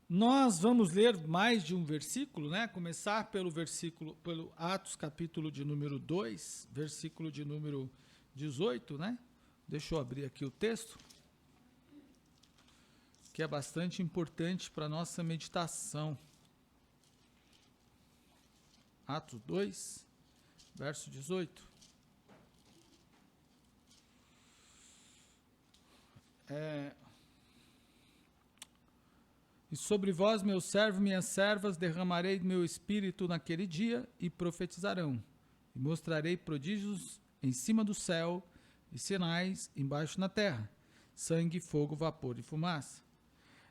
Nós vamos ler mais de um versículo, né? Começar pelo Atos, capítulo de número 2, versículo de número 18, né? Deixa eu abrir aqui o texto, que é bastante importante para a nossa meditação. Atos 2, verso 18. E sobre vós, meus servos, minhas servas, derramarei meu espírito naquele dia e profetizarão. E mostrarei prodígios em cima do céu e sinais embaixo na terra, sangue, fogo, vapor e fumaça.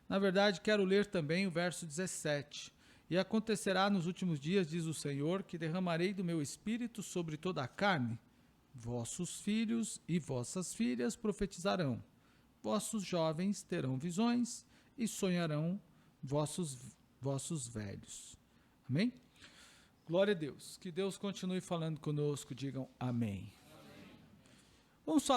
Na verdade, quero ler também o verso 17. E acontecerá nos últimos dias, diz o Senhor, que derramarei do meu espírito sobre toda a carne. Vossos filhos e vossas filhas profetizarão. Vossos jovens terão visões e sonharão vossos velhos. Amém? Glória a Deus. Que Deus continue falando conosco. Digam amém. Vamos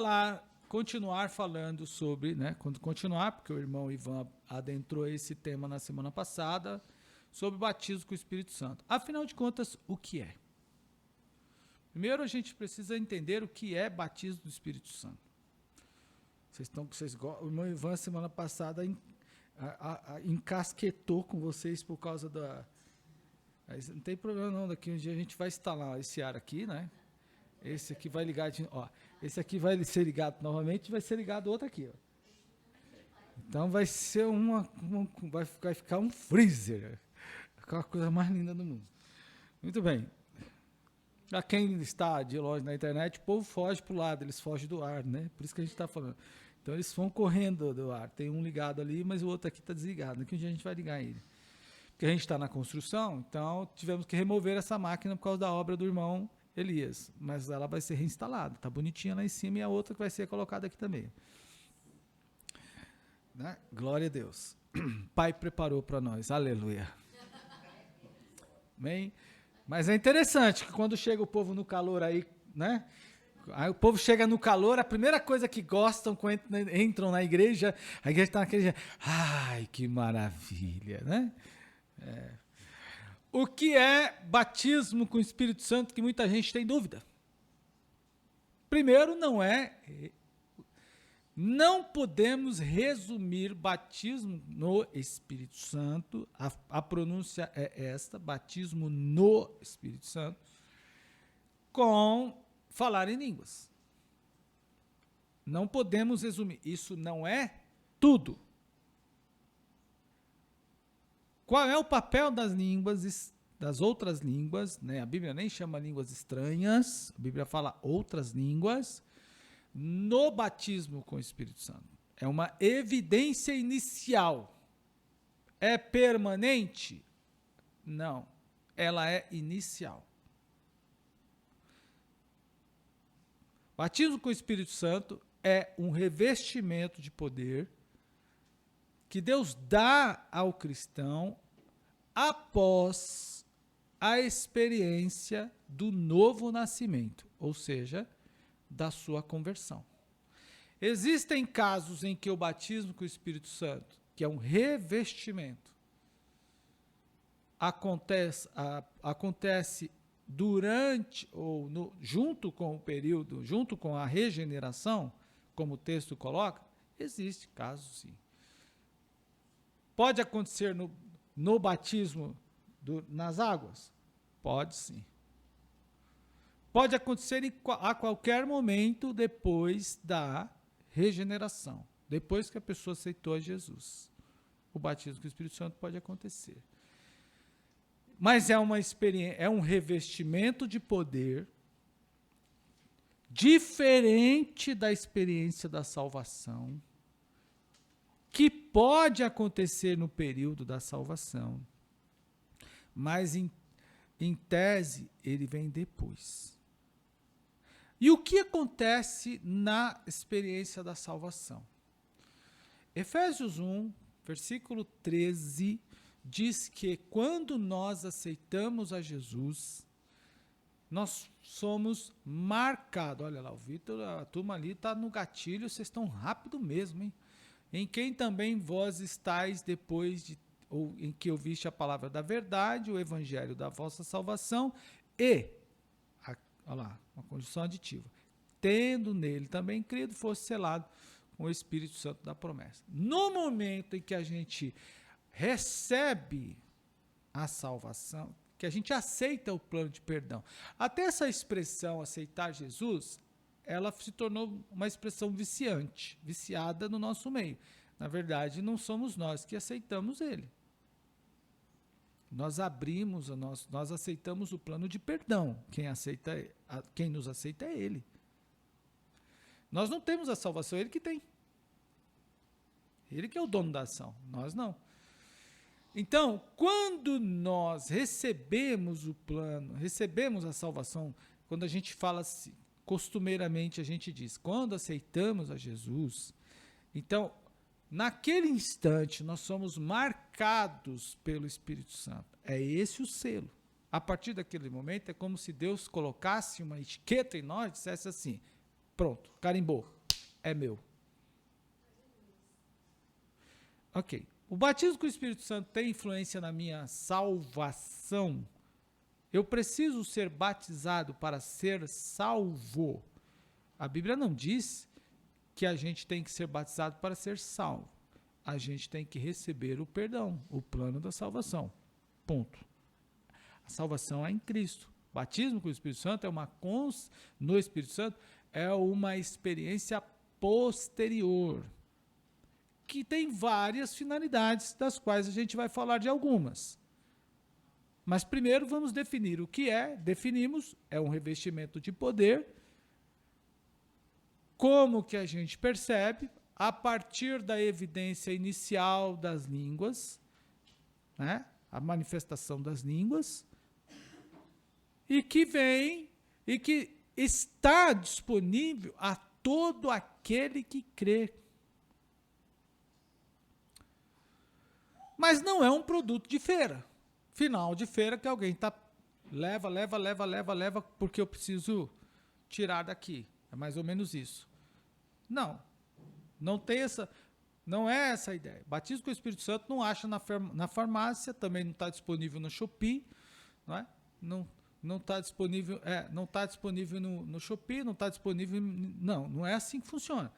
continuar falando sobre, né? Continuar, porque o irmão Ivan adentrou esse tema na semana passada, sobre batismo com o Espírito Santo. Afinal de contas, o que é? Primeiro a gente precisa entender o que é batismo do Espírito Santo. O irmão Ivan, semana passada, encasquetou com vocês por causa da... Não tem problema não, daqui um dia a gente vai instalar esse ar aqui, né? Esse aqui vai ligar, esse aqui vai ser ligado novamente, vai ser ligado outro aqui, ó. Então vai ser vai ficar um freezer, aquela coisa mais linda do mundo. Muito bem. Para quem está de longe na internet, o povo foge para o lado, eles fogem do ar, né? Por isso que a gente está falando. Então eles vão correndo do ar. Tem um ligado ali, mas o outro aqui está desligado. Daqui um dia a gente vai ligar ele. Porque a gente está na construção, então tivemos que remover essa máquina por causa da obra do irmão Elias. Mas ela vai ser reinstalada. Está bonitinha lá em cima e a outra que vai ser colocada aqui também. Né? Glória a Deus. Pai preparou para nós. Aleluia. Amém? Mas é interessante que quando chega o povo no calor aí, né? Aí o povo chega no calor, a primeira coisa que gostam quando entram na igreja, a igreja está naquele... Ai, que maravilha, né? O que é batismo com o Espírito Santo, que muita gente tem dúvida? Primeiro, não podemos resumir batismo no Espírito Santo, a pronúncia é esta, batismo no Espírito Santo, com falar em línguas. Não podemos resumir. Isso não é tudo. Qual é o papel das línguas, das outras línguas? Né? A Bíblia nem chama línguas estranhas, a Bíblia fala outras línguas, no batismo com o Espírito Santo. É uma evidência inicial. É permanente? Não. Ela é inicial. Batismo com o Espírito Santo é um revestimento de poder que Deus dá ao cristão após a experiência do novo nascimento, ou seja, da sua conversão. Existem casos em que o batismo com o Espírito Santo, que é um revestimento, acontece durante ou junto com o período, junto com a regeneração, como o texto coloca, existe casos sim. Pode acontecer no batismo nas águas? Pode sim. Pode acontecer a qualquer momento depois da regeneração, depois que a pessoa aceitou a Jesus. O batismo com o Espírito Santo pode acontecer. Mas é uma experiência, é um revestimento de poder diferente da experiência da salvação, que pode acontecer no período da salvação, mas em tese ele vem depois. E o que acontece na experiência da salvação? Efésios 1, versículo 13, diz que quando nós aceitamos a Jesus, nós somos marcados. Olha lá, o Vitor, a turma ali está no gatilho, vocês estão rápido mesmo, hein? Em quem também vós estáis depois de ou em que ouviste a palavra da verdade, o evangelho da vossa salvação, e, olha lá, uma condição aditiva, tendo nele também crido, fosse selado com o Espírito Santo da promessa. No momento em que a gente recebe a salvação, que a gente aceita o plano de perdão, até essa expressão, aceitar Jesus, ela se tornou uma expressão viciada no nosso meio. Na verdade, não somos nós que aceitamos ele. Nós abrimos, nós aceitamos o plano de perdão. Quem nos aceita é ele. Nós não temos a salvação, ele que tem. Ele que é o dono da ação, nós não. Então, quando nós recebemos o plano, recebemos a salvação, quando a gente fala assim, costumeiramente a gente diz, quando aceitamos a Jesus, então, naquele instante, nós somos marcados pelo Espírito Santo. É esse o selo. A partir daquele momento, é como se Deus colocasse uma etiqueta em nós e dissesse assim, pronto, carimbou, é meu. Ok. O batismo com o Espírito Santo tem influência na minha salvação? Eu preciso ser batizado para ser salvo. A Bíblia não diz que a gente tem que ser batizado para ser salvo. A gente tem que receber o perdão, o plano da salvação. Ponto. A salvação é em Cristo. O batismo com o Espírito Santo no Espírito Santo é uma experiência posterior, que tem várias finalidades, das quais a gente vai falar de algumas. Mas primeiro vamos definir o que é. Definimos, é um revestimento de poder. Como que a gente percebe? A partir da evidência inicial das línguas, né? A manifestação das línguas, e que vem, e que está disponível a todo aquele que crê. Mas não é um produto de feira. Final de feira que alguém leva, porque eu preciso tirar daqui. É mais ou menos isso. Não é essa a ideia. Batismo com o Espírito Santo não acha na farmácia, também não está disponível no Shopee, não é? Não está disponível, no Shopee, não está disponível, não é assim que funciona.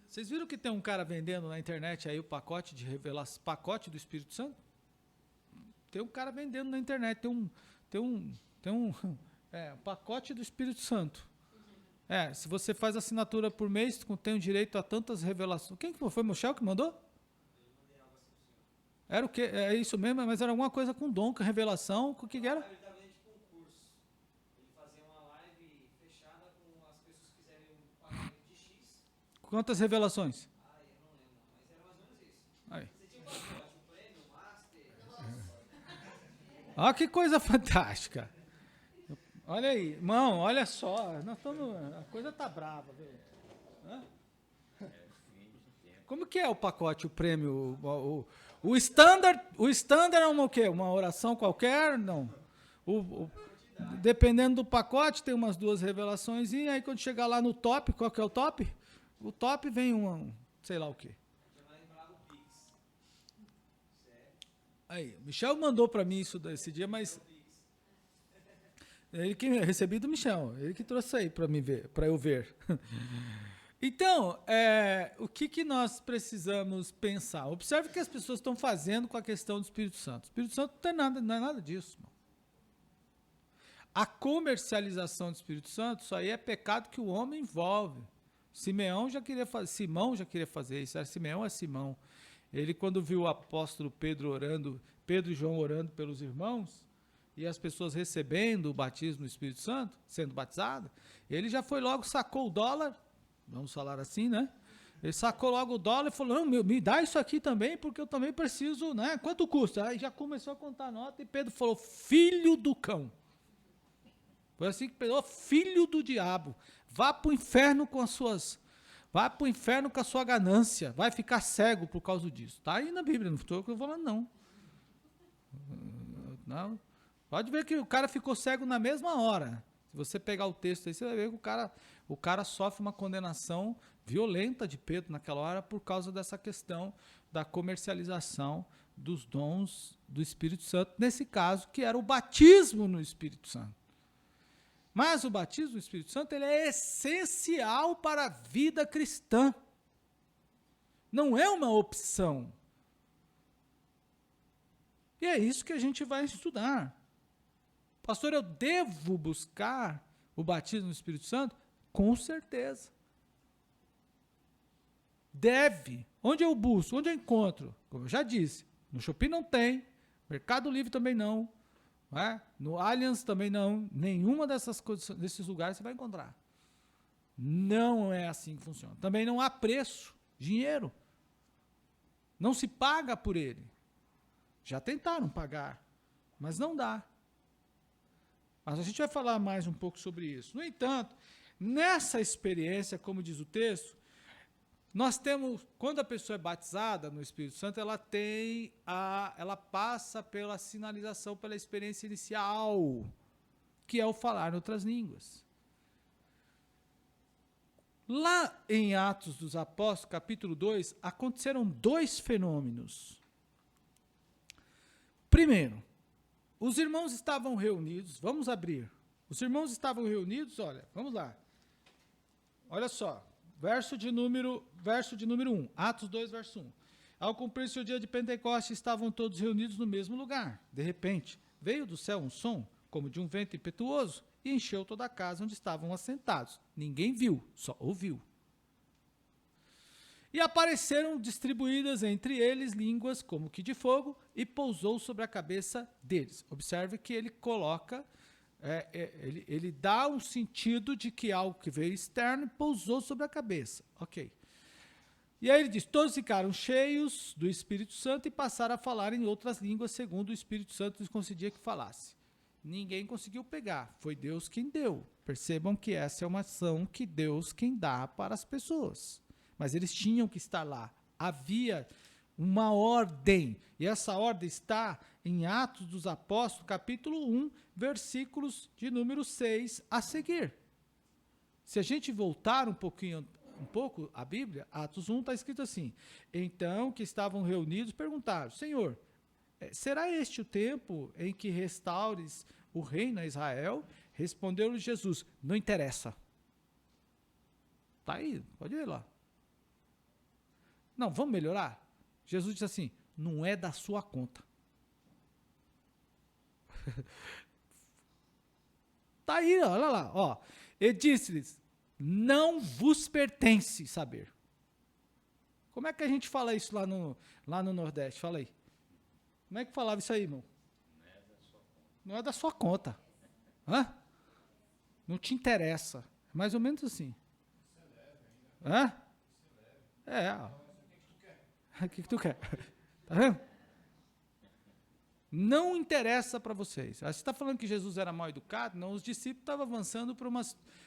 Vocês viram que tem um cara vendendo na internet aí o pacote de revelação, pacote do Espírito Santo? Tem um cara vendendo na internet, tem um pacote do Espírito Santo. Se você faz assinatura por mês, tem o direito a tantas revelações. Quem que foi? O Michel que mandou? Era o quê? É isso mesmo, mas era alguma coisa com dom, com revelação, com o que era? Ele estava dentro de concurso. Ele fazia uma live fechada com as pessoas que quiserem um pagamento de X. Quantas revelações? Eu não lembro, mas era mais ou menos isso. Aí. Você tinha um pacote, um prêmio, um master. Olha que coisa fantástica. Olha aí, irmão, olha só. A coisa tá brava, velho. Como que é o pacote, o prêmio? O standard é o quê? Uma oração qualquer? Não. Dependendo do pacote, tem umas 2 revelações, e aí quando chegar lá no top, qual que é o top? O top vem sei lá o quê. Aí, Michel mandou para mim isso esse dia, mas ele que recebi do Michel, ele que trouxe aí para mim ver, para eu ver. Então, o que nós precisamos pensar? Observe o que as pessoas estão fazendo com a questão do Espírito Santo. O Espírito Santo não é nada disso, irmão. A comercialização do Espírito Santo, isso aí é pecado que o homem envolve. Simão já queria fazer isso. Simeão é Simão. Ele, quando viu o apóstolo Pedro e João orando pelos irmãos, e as pessoas recebendo o batismo do Espírito Santo, sendo batizado, ele já foi logo, sacou o dólar, vamos falar assim, né? Ele sacou logo o dólar e falou, não, me dá isso aqui também, porque eu também preciso, né? Quanto custa? Aí já começou a contar a nota, e Pedro falou, filho do cão. Foi assim que Pedro, filho do diabo, vá para o inferno com a sua ganância, vai ficar cego por causa disso. Está aí na Bíblia, não estou falando não. Não. Pode ver que o cara ficou cego na mesma hora. Se você pegar o texto aí, você vai ver que o cara sofre uma condenação violenta de Pedro naquela hora por causa dessa questão da comercialização dos dons do Espírito Santo, nesse caso, que era o batismo no Espírito Santo. Mas o batismo no Espírito Santo ele é essencial para a vida cristã. Não é uma opção. E é isso que a gente vai estudar. Pastor, eu devo buscar o batismo no Espírito Santo? Com certeza. Deve. Onde eu busco? Onde eu encontro? Como eu já disse, no Shopee não tem, Mercado Livre também não, no Allianz também não, nenhuma desses lugares você vai encontrar. Não é assim que funciona. Também não há preço, dinheiro. Não se paga por ele. Já tentaram pagar, mas não dá. Mas a gente vai falar mais um pouco sobre isso. No entanto, nessa experiência, como diz o texto, nós temos, quando a pessoa é batizada no Espírito Santo, ela passa pela sinalização, pela experiência inicial, que é o falar em outras línguas. Lá em Atos dos Apóstolos, capítulo 2, aconteceram 2 fenômenos. Primeiro, os irmãos estavam reunidos, vamos abrir. Os irmãos estavam reunidos, olha, vamos lá. Olha só, verso de número 1, Atos 2, verso 1. Ao cumprir-se o dia de Pentecostes, estavam todos reunidos no mesmo lugar. De repente, veio do céu um som, como de um vento impetuoso, e encheu toda a casa onde estavam assentados. Ninguém viu, só ouviu. E apareceram distribuídas entre eles línguas como que de fogo, e pousou sobre a cabeça deles. Observe que ele coloca, ele dá um sentido de que algo que veio externo e pousou sobre a cabeça. Ok. E aí ele diz, todos ficaram cheios do Espírito Santo e passaram a falar em outras línguas, segundo o Espírito Santo lhes concedia que falasse. Ninguém conseguiu pegar, foi Deus quem deu. Percebam que essa é uma ação que Deus quem dá para as pessoas. Mas eles tinham que estar lá. Havia uma ordem. E essa ordem está em Atos dos Apóstolos, capítulo 1, versículos de número 6 a seguir. Se a gente voltar um pouco a Bíblia, Atos 1 está escrito assim. Então, que estavam reunidos, perguntaram, Senhor, será este o tempo em que restaures o reino a Israel? Respondeu-lhe Jesus, não interessa. Está aí, pode ver lá. Não, vamos melhorar? Jesus disse assim, não é da sua conta. Está aí, olha lá. Ó. Ele disse-lhes, não vos pertence saber. Como é que a gente fala isso lá no Nordeste? Fala aí. Como é que falava isso aí, irmão? Não é da sua conta. Hã? Não te interessa. É mais ou menos assim. Hã? O que tu quer? Tá vendo? Não interessa para vocês. Você está falando que Jesus era mal educado? Não, os discípulos estavam avançando para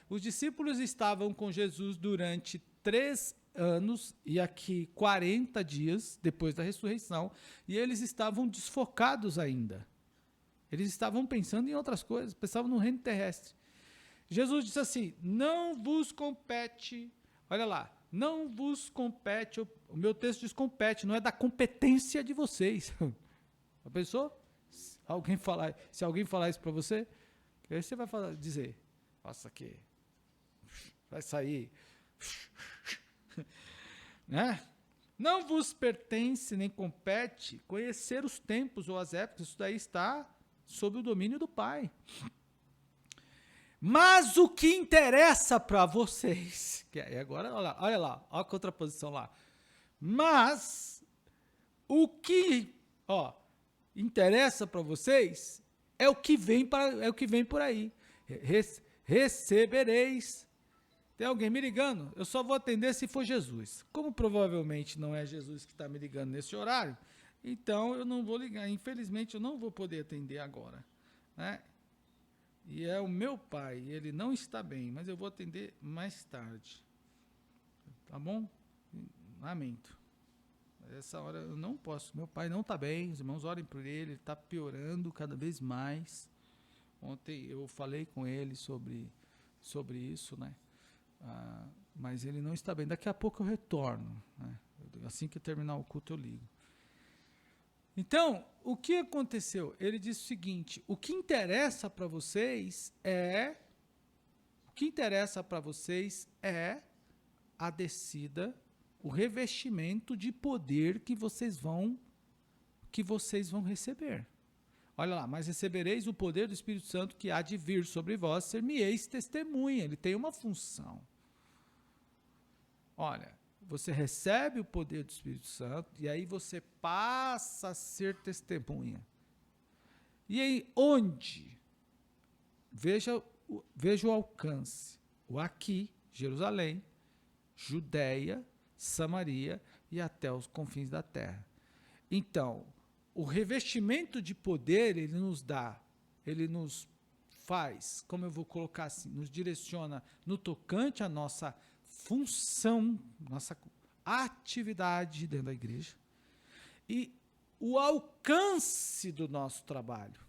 Os discípulos estavam com Jesus durante 3 anos e aqui 40 dias depois da ressurreição, e eles estavam desfocados ainda. Eles estavam pensando em outras coisas, pensavam no reino terrestre. Jesus disse assim, não vos compete, olha lá, não vos compete, o meu texto diz compete, não é da competência de vocês. Já pensou? Se alguém falar isso para você, aí você vai dizer, nossa, que vai sair, né? Não vos pertence nem compete conhecer os tempos ou as épocas, isso daí está sob o domínio do Pai. Mas o que interessa para vocês, que é agora, olha lá, olha a contraposição lá. Mas o que, interessa para vocês é o que vem por aí. Recebereis. Tem alguém me ligando? Eu só vou atender se for Jesus. Como provavelmente não é Jesus que está me ligando nesse horário, então eu não vou ligar. Infelizmente eu não vou poder atender agora, né? E é o meu pai, ele não está bem, mas eu vou atender mais tarde. Tá bom? Lamento. Essa hora eu não posso. Meu pai não está bem, os irmãos orem por ele está piorando cada vez mais. Ontem eu falei com ele sobre isso, né? mas ele não está bem. Daqui a pouco eu retorno, né? Assim que terminar o culto eu ligo. Então, o que aconteceu? Ele disse o seguinte: o que interessa para vocês é a descida, o revestimento de poder que vocês vão receber. Olha lá, mas recebereis o poder do Espírito Santo que há de vir sobre vós, ser-me-eis testemunha. Ele tem uma função. Olha, você recebe o poder do Espírito Santo e aí você passa a ser testemunha. E aí, onde? Veja o alcance. O aqui, Jerusalém, Judéia, Samaria e até os confins da terra. Então, o revestimento de poder, ele nos faz, como eu vou colocar assim, nos direciona no tocante à nossa função, nossa atividade dentro da igreja e o alcance do nosso trabalho.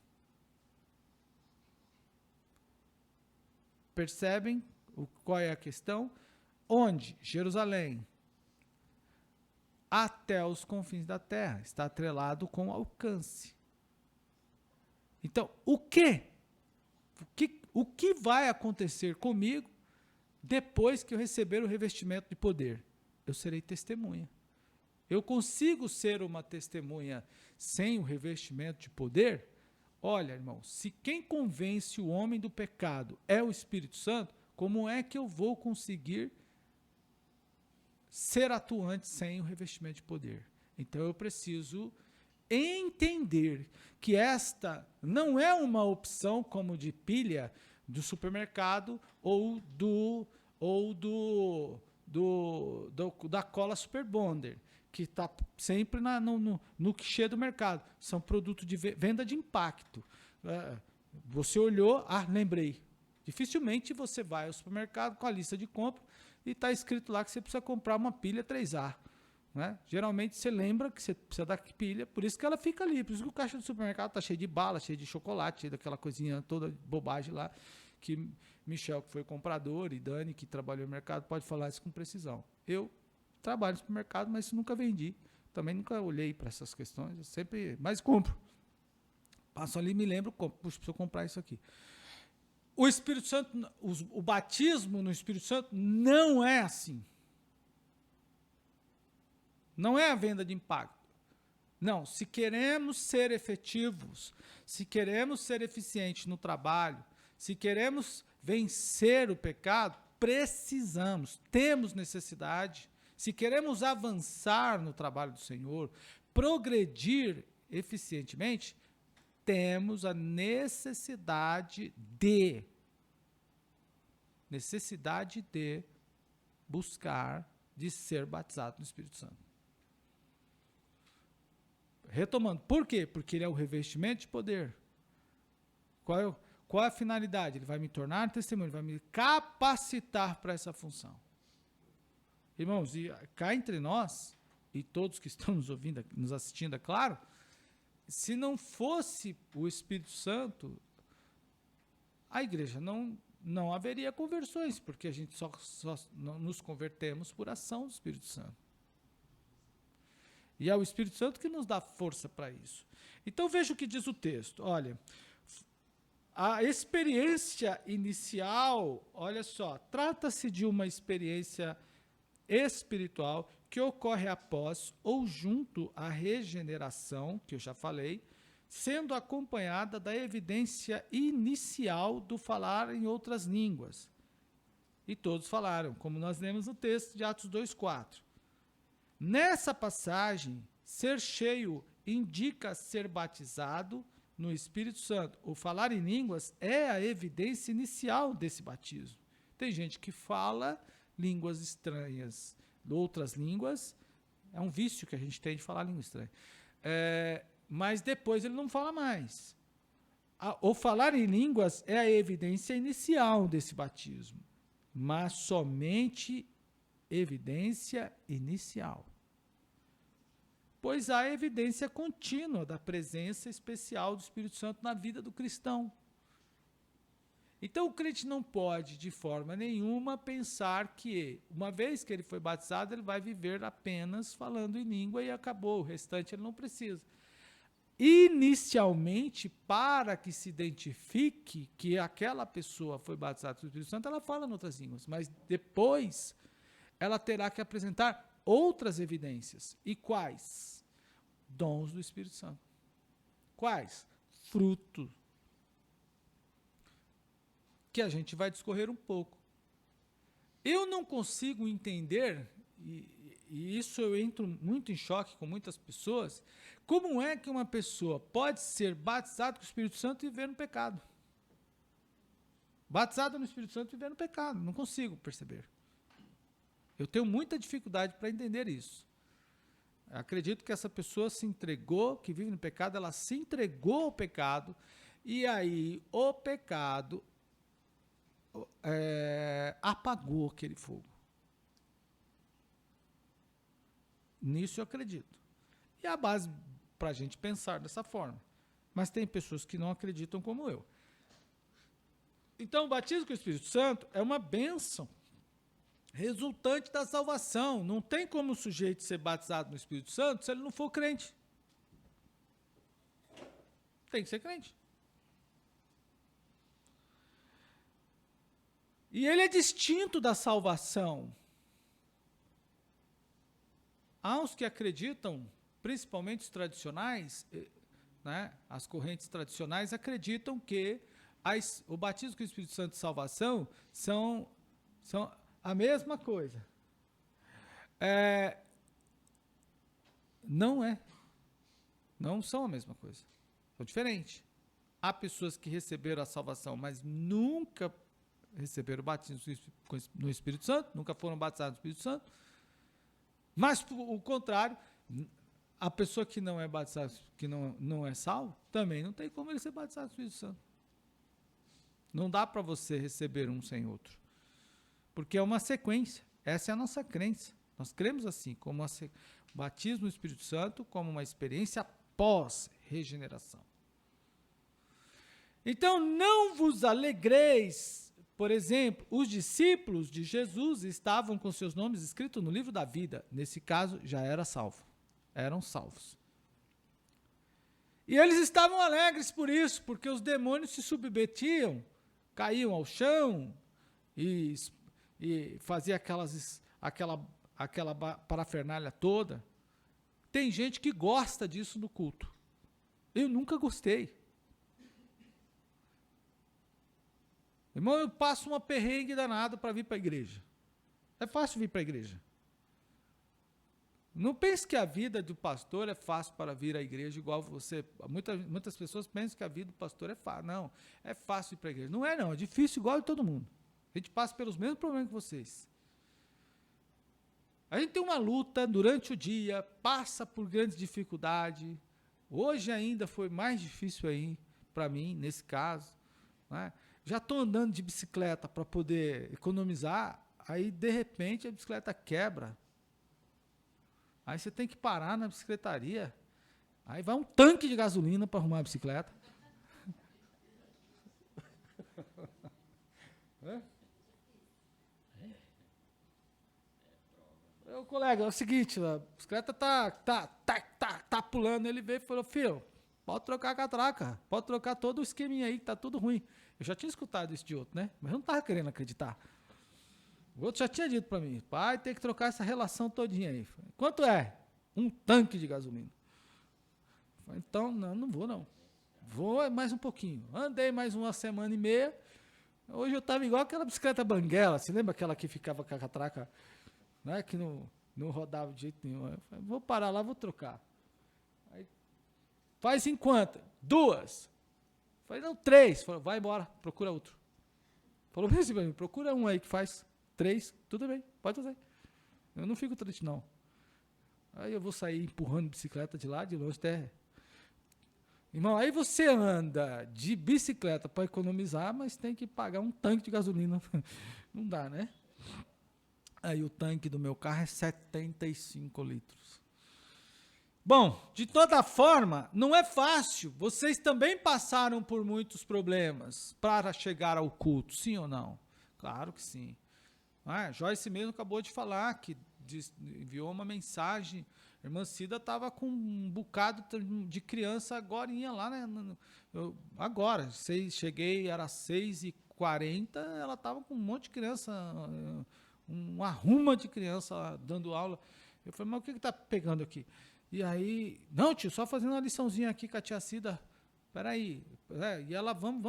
Percebem qual é a questão? Onde? Jerusalém. Até os confins da terra. Está atrelado com alcance. Então, o que vai acontecer comigo depois que eu receber o revestimento de poder? Eu serei testemunha. Eu consigo ser uma testemunha sem o revestimento de poder? Olha, irmão, se quem convence o homem do pecado é o Espírito Santo, como é que eu vou conseguir ser atuante sem o revestimento de poder? Então eu preciso entender que esta não é uma opção como de pilha do supermercado ou da cola Super Bonder, que está sempre no quichê do mercado. São produtos de venda de impacto. Você olhou, lembrei. Dificilmente você vai ao supermercado com a lista de compra e está escrito lá que você precisa comprar uma pilha 3A. Né? Geralmente você lembra que você precisa da pilha, por isso que ela fica ali. Por isso que o caixa do supermercado está cheio de bala, cheio de chocolate, cheio daquela coisinha toda bobagem lá, que Michel, que foi comprador, e Dani, que trabalhou no mercado, pode falar isso com precisão. Eu trabalho no supermercado, mas nunca vendi. Também nunca olhei para essas questões, eu sempre, mas compro. Passo ali e me lembro, preciso comprar isso aqui. O Espírito Santo, o batismo no Espírito Santo não é assim. Não é a venda de impacto. Não, se queremos ser efetivos, se queremos ser eficientes no trabalho, se queremos vencer o pecado, temos necessidade. Se queremos avançar no trabalho do Senhor, progredir eficientemente, temos a necessidade de buscar, de ser batizado no Espírito Santo. Retomando, por quê? Porque ele é o revestimento de poder. Qual é a finalidade? Ele vai me tornar testemunho, ele vai me capacitar para essa função. Irmãos, e cá entre nós, e todos que estão nos ouvindo, nos assistindo, é claro, se não fosse o Espírito Santo, a igreja não haveria conversões, porque a gente só nos convertemos por ação do Espírito Santo. E é o Espírito Santo que nos dá força para isso. Então veja o que diz o texto. Olha, a experiência inicial, olha só, trata-se de uma experiência espiritual que ocorre após ou junto à regeneração, que eu já falei, sendo acompanhada da evidência inicial do falar em outras línguas. E todos falaram, como nós lemos no texto de Atos 2:4. Nessa passagem, ser cheio indica ser batizado no Espírito Santo. O falar em línguas é a evidência inicial desse batismo. Tem gente que fala línguas estranhas, outras línguas, é um vício que a gente tem de falar língua estranha. Mas depois ele não fala mais. O falar em línguas é a evidência inicial desse batismo, mas somente evidência inicial. Pois há evidência contínua da presença especial do Espírito Santo na vida do cristão. Então o crente não pode, de forma nenhuma, pensar que, uma vez que ele foi batizado, ele vai viver apenas falando em língua e acabou, o restante ele não precisa. Inicialmente, para que se identifique que aquela pessoa foi batizada pelo Espírito Santo, ela fala em outras línguas, mas depois ela terá que apresentar outras evidências. E quais? Dons do Espírito Santo. Quais? Fruto. Que a gente vai discorrer um pouco. Eu não consigo entender, e isso eu entro muito em choque com muitas pessoas, como é que uma pessoa pode ser batizada com o Espírito Santo e viver no pecado? Batizada no Espírito Santo e viver no pecado. Não consigo perceber. Eu tenho muita dificuldade para entender isso. Eu acredito que essa pessoa se entregou, que vive no pecado, ela se entregou ao pecado, e aí o pecado apagou aquele fogo. Nisso eu acredito. E é a base para a gente pensar dessa forma. Mas tem pessoas que não acreditam como eu. Então, o batismo com o Espírito Santo é uma bênção resultante da salvação. Não tem como o sujeito ser batizado no Espírito Santo se ele não for crente. Tem que ser crente. E ele é distinto da salvação. Há os que acreditam, principalmente os tradicionais, né, as correntes tradicionais acreditam que o batismo com o Espírito Santo e salvação são a mesma coisa. Não é. Não são a mesma coisa. São diferentes. Há pessoas que receberam a salvação, mas nunca receberam o batismo no Espírito Santo, nunca foram batizados no Espírito Santo. Mas, o contrário, a pessoa que não é batizada, que não é salvo, também não tem como ele ser batizado no Espírito Santo. Não dá para você receber um sem outro. Porque é uma sequência. Essa é a nossa crença. Nós cremos assim, como o batismo no Espírito Santo, como uma experiência pós-regeneração. Então, não vos alegreis. Por exemplo, os discípulos de Jesus estavam com seus nomes escritos no livro da vida. Nesse caso, já era salvo. Eram salvos. E eles estavam alegres por isso, porque os demônios se submetiam, caíam ao chão e faziam aquela parafernália toda. Tem gente que gosta disso no culto. Eu nunca gostei. Irmão, eu passo uma perrengue danada para vir para a igreja. É fácil vir para a igreja. Não pense que a vida do pastor é fácil para vir à igreja, igual você. Muitas pessoas pensam que a vida do pastor é fácil. Não, é fácil ir para a igreja. Não é, não. É difícil igual de todo mundo. A gente passa pelos mesmos problemas que vocês. A gente tem uma luta durante o dia, passa por grandes dificuldades. Hoje ainda foi mais difícil aí para mim, nesse caso, né? Já estou andando de bicicleta para poder economizar, aí de repente a bicicleta quebra. Aí você tem que parar na bicicletaria. Aí vai um tanque de gasolina para arrumar a bicicleta. Meu colega, é o seguinte, a bicicleta tá pulando. Ele veio e falou: filho, pode trocar a catraca, pode trocar todo o esqueminha aí, que tá tudo ruim. Eu já tinha escutado isso de outro, né? Mas eu não estava querendo acreditar. O outro já tinha dito para mim: pai, tem que trocar essa relação todinha aí. Falei, quanto é? Um tanque de gasolina. Falei, então, não vou não. Vou mais um pouquinho. Andei mais uma semana e meia. Hoje eu estava igual aquela bicicleta banguela. Você lembra aquela que ficava com a catraca, né? Que não rodava de jeito nenhum. Eu falei, vou parar lá, vou trocar. Aí, faz em quanto? 2. Falei, não, 3. Falei, vai embora, procura outro. Falou bem assim pra mim, procura um aí que faz 3, tudo bem, pode fazer. Eu não fico triste, não. Aí eu vou sair empurrando bicicleta de lá, de longe até. Irmão, aí você anda de bicicleta para economizar, mas tem que pagar um tanque de gasolina. Não dá, né? Aí o tanque do meu carro é 75 litros. Bom, de toda forma, não é fácil. Vocês também passaram por muitos problemas para chegar ao culto, sim ou não? Claro que sim. Joyce mesmo acabou de falar que enviou uma mensagem. A irmã Cida estava com um bocado de criança agora, lá, né? Agora, cheguei, era 6h40, ela estava com um monte de criança, um arruma de criança lá, dando aula. Eu falei, mas o que está pegando aqui? E aí, não, tio, só fazendo uma liçãozinha aqui com a tia Cida. Peraí. E ela, vamos,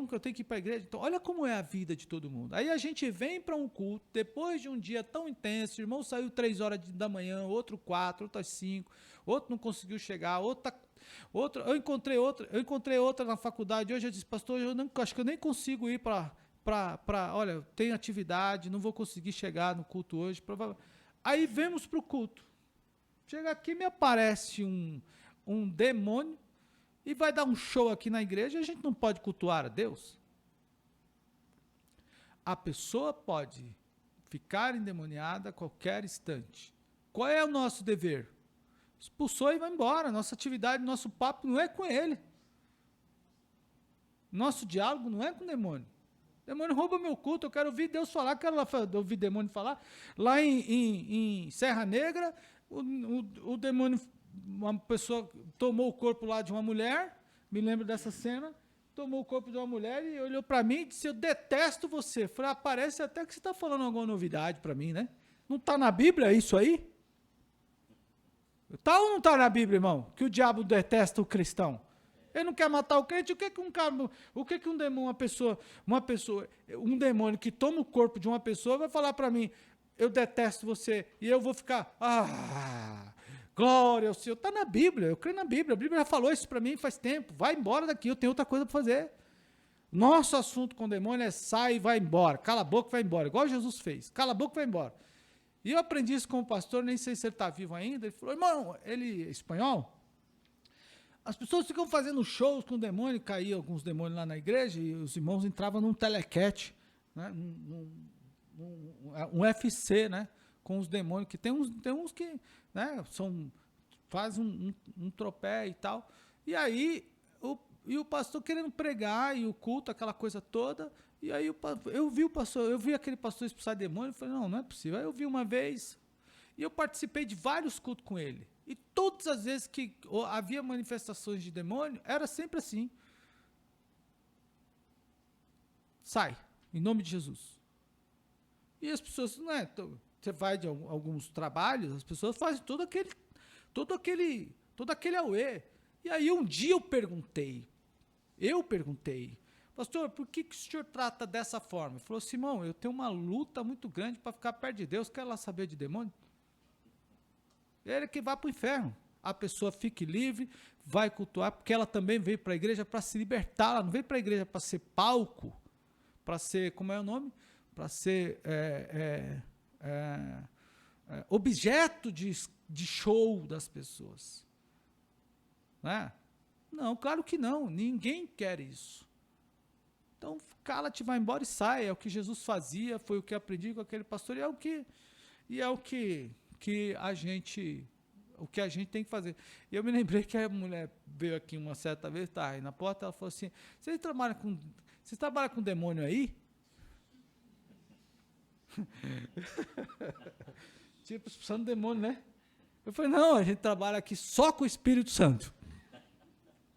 que eu tenho que ir para a igreja. Então, olha como é a vida de todo mundo. Aí a gente vem para um culto, depois de um dia tão intenso, o irmão saiu 3 horas da manhã, outro 4, outro às 5, outro não conseguiu chegar, outro, eu encontrei outra na faculdade. Hoje eu disse, pastor, acho que eu nem consigo ir olha, eu tenho atividade, não vou conseguir chegar no culto hoje. Aí vemos para o culto. Chega aqui, me aparece um demônio e vai dar um show aqui na igreja, e a gente não pode cultuar a Deus? A pessoa pode ficar endemoniada a qualquer instante. Qual é o nosso dever? Expulsou e vai embora. Nossa atividade, nosso papo não é com ele. Nosso diálogo não é com o demônio. O demônio rouba meu culto, eu quero ouvir Deus falar, quero ouvir demônio falar. Lá em Serra Negra, o demônio, uma pessoa tomou o corpo lá de uma mulher, me lembro dessa cena, tomou o corpo de uma mulher e olhou para mim e disse, eu detesto você. Eu falei, parece até que você está falando alguma novidade para mim, né? Não está na Bíblia isso aí? Está ou não está na Bíblia, irmão? Que o diabo detesta o cristão. Ele não quer matar o crente. O que um demônio, um demônio que toma o corpo de uma pessoa vai falar para mim, eu detesto você, e eu vou ficar, glória ao Senhor. Está na Bíblia, eu creio na Bíblia. A Bíblia já falou isso para mim faz tempo. Vai embora daqui, eu tenho outra coisa para fazer. Nosso assunto com o demônio é sai e vai embora. Cala a boca e vai embora, igual Jesus fez. Cala a boca e vai embora. E eu aprendi isso com o pastor, nem sei se ele está vivo ainda. Ele falou, irmão, ele é espanhol. As pessoas ficam fazendo shows com o demônio, caíam alguns demônios lá na igreja, e os irmãos entravam num telequete, né, um UFC, né, com os demônios, que tem uns que, né, fazem um tropé e tal. E aí, o pastor querendo pregar, e o culto, aquela coisa toda, e aí eu vi aquele pastor expulsar demônio, e falei, não é possível. Aí eu vi uma vez, e eu participei de vários cultos com ele. E todas as vezes que havia manifestações de demônio, era sempre assim. Sai, em nome de Jesus. E as pessoas, não é? Você vai de alguns trabalhos, as pessoas fazem todo aquele auê. E aí um dia eu perguntei, pastor, por que o senhor trata dessa forma? Ele falou, Simão, eu tenho uma luta muito grande para ficar perto de Deus, quer lá saber de demônio? Ele que vai para o inferno. A pessoa fique livre, vai cultuar, porque ela também veio para a igreja para se libertar, ela não veio para a igreja para ser palco, para ser, como é o nome? Para ser objeto de show das pessoas. Né? Não, claro que não, ninguém quer isso. Então, cala-te, vai embora e sai, é o que Jesus fazia, foi o que aprendi com aquele pastor, e é o que a gente tem que fazer. E eu me lembrei que a mulher veio aqui uma certa vez, tá aí na porta, ela falou assim, vocês trabalham com demônio aí? Tipo, expulsando demônio, né? Eu falei, não, a gente trabalha aqui só com o Espírito Santo.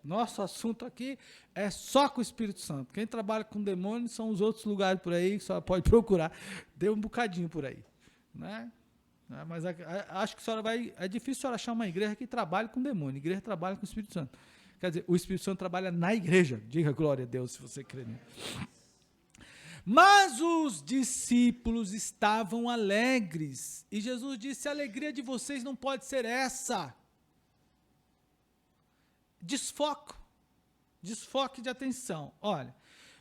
Nosso assunto aqui é só com o Espírito Santo. Quem trabalha com demônio são os outros lugares por aí, que só pode procurar. Deu um bocadinho por aí, né? Mas acho que a senhora é difícil a senhora achar uma igreja que trabalhe com demônio. A igreja trabalha com o Espírito Santo. Quer dizer, o Espírito Santo trabalha na igreja. Diga glória a Deus, se você crê. Mas os discípulos estavam alegres. E Jesus disse, a alegria de vocês não pode ser essa. Desfoque de atenção. Olha,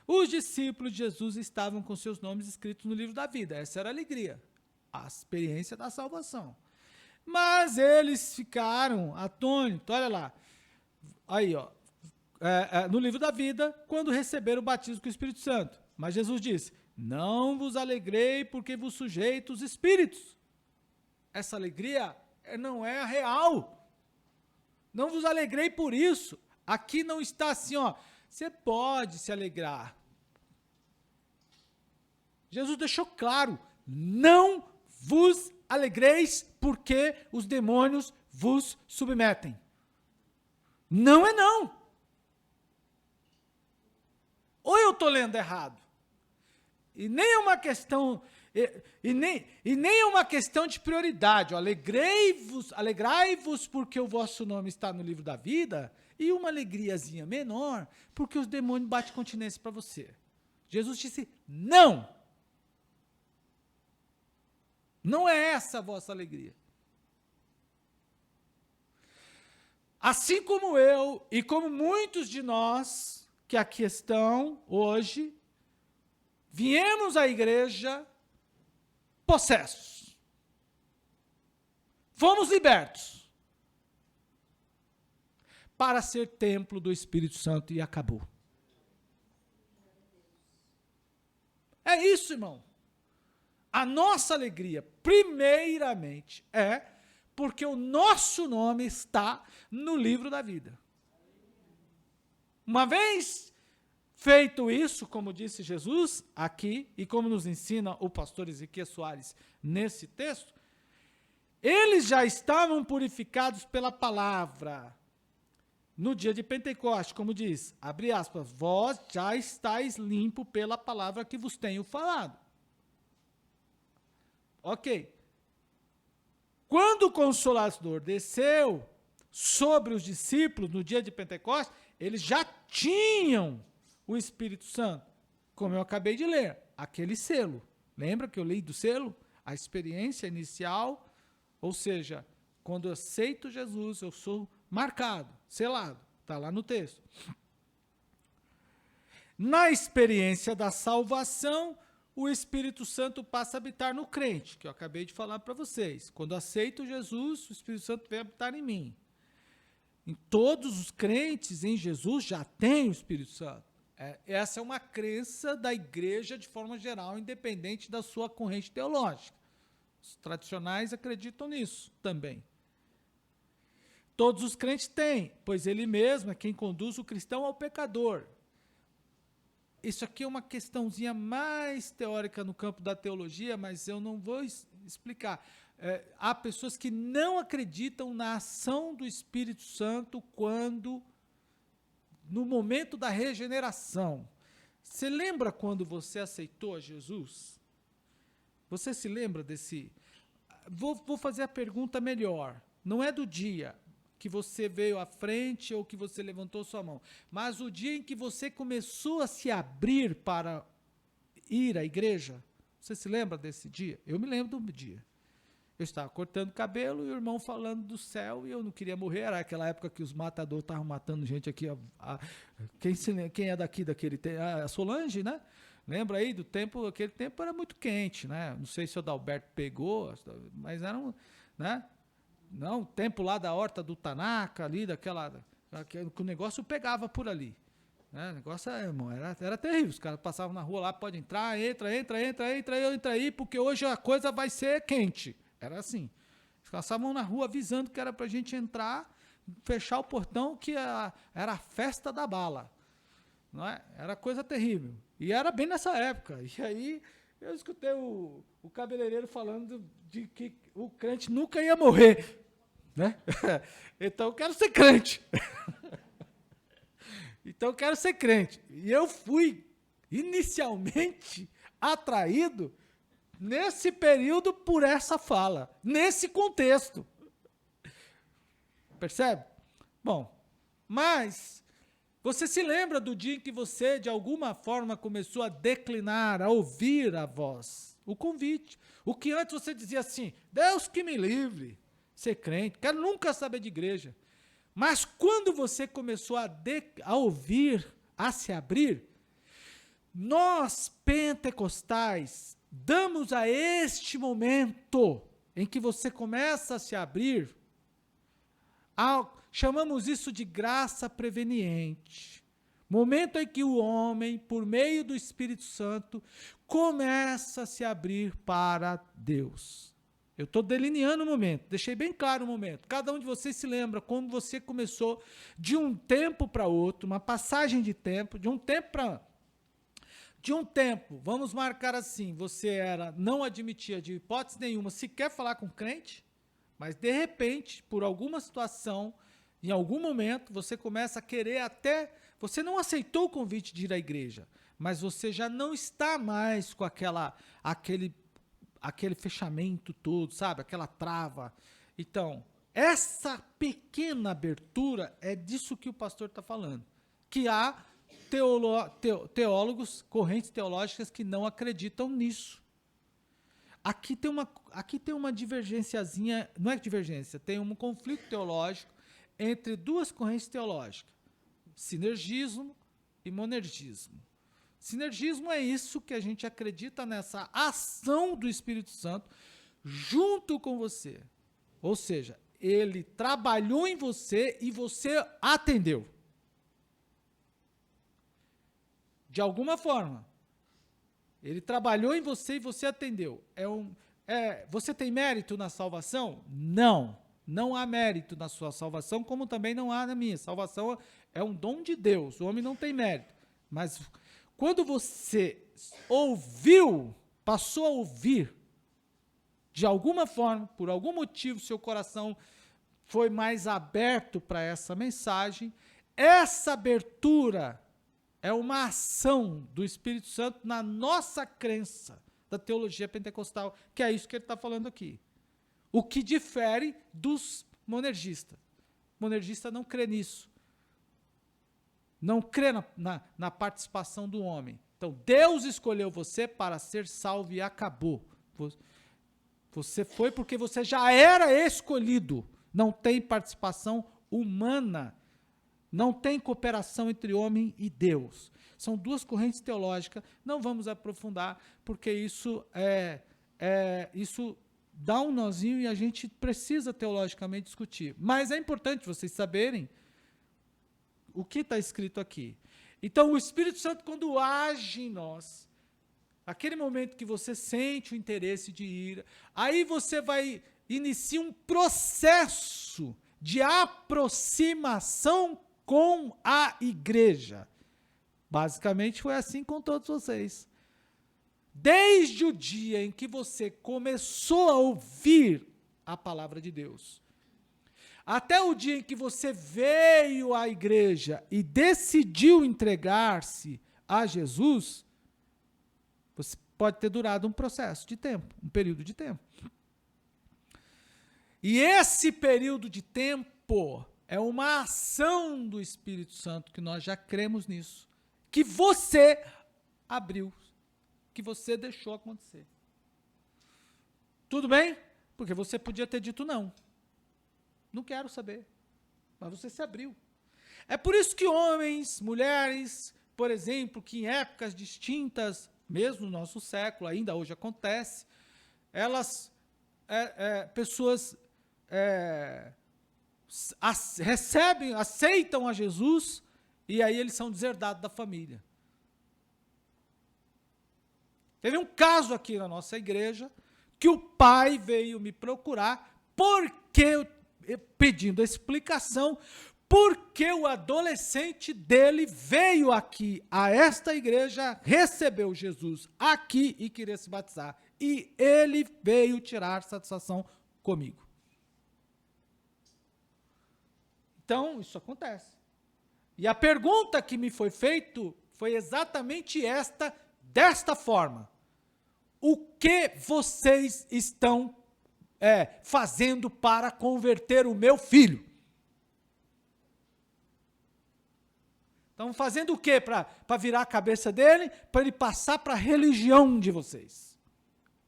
os discípulos de Jesus estavam com seus nomes escritos no livro da vida. Essa era a alegria. A experiência da salvação. Mas eles ficaram atônitos, olha lá, aí ó, no livro da vida, quando receberam o batismo com o Espírito Santo. Mas Jesus disse, não vos alegrei porque vos sujeito os espíritos. Essa alegria não é a real. Não vos alegrei por isso. Aqui não está assim, ó. Você pode se alegrar. Jesus deixou claro, não vos alegreis porque os demônios vos submetem. Não é não. Ou eu estou lendo errado. E nem é uma questão, e nem é uma questão de prioridade. Alegrai-vos porque o vosso nome está no livro da vida, e uma alegriazinha menor porque os demônios batem continência para você. Jesus disse, não. Não é essa a vossa alegria. Assim como eu e como muitos de nós que aqui estão hoje, viemos à igreja possessos. Fomos libertos para ser templo do Espírito Santo e acabou. É isso, irmão. A nossa alegria, primeiramente, é porque o nosso nome está no livro da vida. Uma vez feito isso, como disse Jesus aqui, e como nos ensina o pastor Ezequiel Soares nesse texto, eles já estavam purificados pela palavra. No dia de Pentecostes, como diz, abre aspas, vós já estáis limpo pela palavra que vos tenho falado. Ok. Quando o Consolador desceu sobre os discípulos no dia de Pentecostes, eles já tinham o Espírito Santo, como eu acabei de ler, aquele selo. Lembra que eu li do selo? A experiência inicial, ou seja, quando eu aceito Jesus, eu sou marcado, selado, está lá no texto. Na experiência da salvação, o Espírito Santo passa a habitar no crente, que eu acabei de falar para vocês. Quando eu aceito Jesus, o Espírito Santo vem habitar em mim. Em todos os crentes em Jesus já tem o Espírito Santo. Essa é uma crença da igreja de forma geral, independente da sua corrente teológica. Os tradicionais acreditam nisso também. Todos os crentes têm, pois ele mesmo é quem conduz o cristão ao pecador. Isso aqui é uma questãozinha mais teórica no campo da teologia, mas eu não vou explicar. Há pessoas que não acreditam na ação do Espírito Santo no momento da regeneração. Você lembra quando você aceitou a Jesus? Você se lembra desse... Vou fazer a pergunta melhor. Não é do dia que você veio à frente ou que você levantou sua mão, mas o dia em que você começou a se abrir para ir à igreja. Você se lembra desse dia? Eu me lembro do dia. Eu estava cortando cabelo e o irmão falando do céu e eu não queria morrer. Era aquela época que os matadores estavam matando gente aqui. Quem é daquele tempo? A Solange, né? Lembra aí do tempo? Aquele tempo era muito quente, né? Não sei se o Adalberto pegou, mas era um... né? Não, o tempo lá da horta do Tanaka, ali, que o negócio pegava por ali. Né? O negócio, irmão, era terrível. Os caras passavam na rua lá, pode entrar, entra aí, porque hoje a coisa vai ser quente. Era assim. Os caras passavam na rua avisando que era pra gente entrar, fechar o portão, que era a festa da bala. Não é? Era coisa terrível. E era bem nessa época. E aí eu escutei o cabeleireiro falando de que o crente nunca ia morrer. Né? Então eu quero ser crente. E eu fui inicialmente atraído nesse período por essa fala, nesse contexto. Percebe? Bom, mas você se lembra do dia em que você, de alguma forma, começou a declinar, a ouvir a voz, o convite. O que antes você dizia assim, Deus que me livre, ser crente, quero nunca saber de igreja. Mas quando você começou a ouvir, a se abrir, nós, pentecostais, damos a este momento em que você começa a se abrir, chamamos isso de graça preveniente. Momento em que o homem, por meio do Espírito Santo, começa a se abrir para Deus. Eu estou delineando o momento, deixei bem claro o momento. Cada um de vocês se lembra como você começou de um tempo para outro, uma passagem de tempo, de um tempo, vamos marcar assim, você não admitia de hipótese nenhuma sequer falar com crente, mas de repente, por alguma situação, em algum momento, você começa a querer até, você não aceitou o convite de ir à igreja, mas você já não está mais com aquele fechamento todo, sabe? Aquela trava. Então, essa pequena abertura é disso que o pastor está falando. Que há teólogos, correntes teológicas que não acreditam nisso. Aqui tem uma divergênciazinha, não é divergência, tem um conflito teológico entre duas correntes teológicas, sinergismo e monergismo. Sinergismo é isso que a gente acredita nessa ação do Espírito Santo junto com você. Ou seja, ele trabalhou em você e você atendeu. De alguma forma. Ele trabalhou em você e você atendeu. Você tem mérito na salvação? Não. Não há mérito na sua salvação, como também não há na minha. Salvação é um dom de Deus. O homem não tem mérito. Mas quando você ouviu, passou a ouvir, de alguma forma, por algum motivo, seu coração foi mais aberto para essa mensagem, essa abertura é uma ação do Espírito Santo na nossa crença da teologia pentecostal, que é isso que ele está falando aqui. O que difere dos monergistas. O monergista não crê nisso. Não crê na participação do homem. Então, Deus escolheu você para ser salvo e acabou. Você foi porque você já era escolhido. Não tem participação humana. Não tem cooperação entre homem e Deus. São duas correntes teológicas. Não vamos aprofundar, porque isso dá um nozinho e a gente precisa teologicamente discutir. Mas é importante vocês saberem o que está escrito aqui. Então, o Espírito Santo, quando age em nós, aquele momento que você sente o interesse de ir, aí você vai iniciar um processo de aproximação com a igreja. Basicamente, foi assim com todos vocês. Desde o dia em que você começou a ouvir a palavra de Deus, até o dia em que você veio à igreja e decidiu entregar-se a Jesus, você pode ter durado um processo de tempo, um período de tempo. E esse período de tempo é uma ação do Espírito Santo, que nós já cremos nisso, que você abriu, que você deixou acontecer. Tudo bem? Porque você podia ter dito não. Não quero saber. Mas você se abriu. É por isso que homens, mulheres, por exemplo, que em épocas distintas, mesmo no nosso século, ainda hoje acontece, pessoas aceitam a Jesus e aí eles são deserdados da família. Teve um caso aqui na nossa igreja que o pai veio me procurar pedindo explicação porque o adolescente dele veio aqui a esta igreja, recebeu Jesus aqui e queria se batizar. E ele veio tirar satisfação comigo. Então, isso acontece. E a pergunta que me foi feita foi exatamente desta forma. O que vocês estão fazendo para converter o meu filho? Estão fazendo o quê para virar a cabeça dele, para ele passar para a religião de vocês?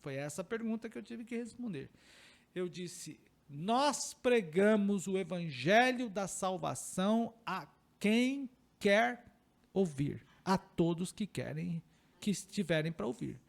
Foi essa a pergunta que eu tive que responder. Eu disse, nós pregamos o evangelho da salvação a quem quer ouvir, a todos que estiverem para ouvir.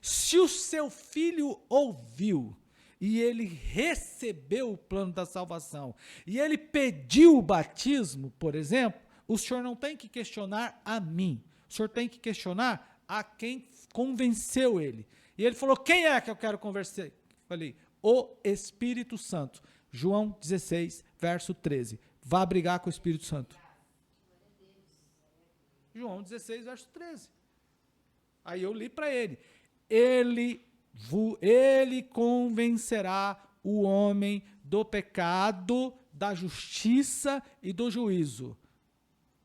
Se o seu filho ouviu, e ele recebeu o plano da salvação, e ele pediu o batismo, por exemplo, o senhor não tem que questionar a mim, o senhor tem que questionar a quem convenceu ele. E ele falou, quem é que eu quero convencer? Falei, o Espírito Santo. João 16, verso 13. Vá brigar com o Espírito Santo. João 16, verso 13. Aí eu li para ele. Ele convencerá o homem do pecado, da justiça e do juízo.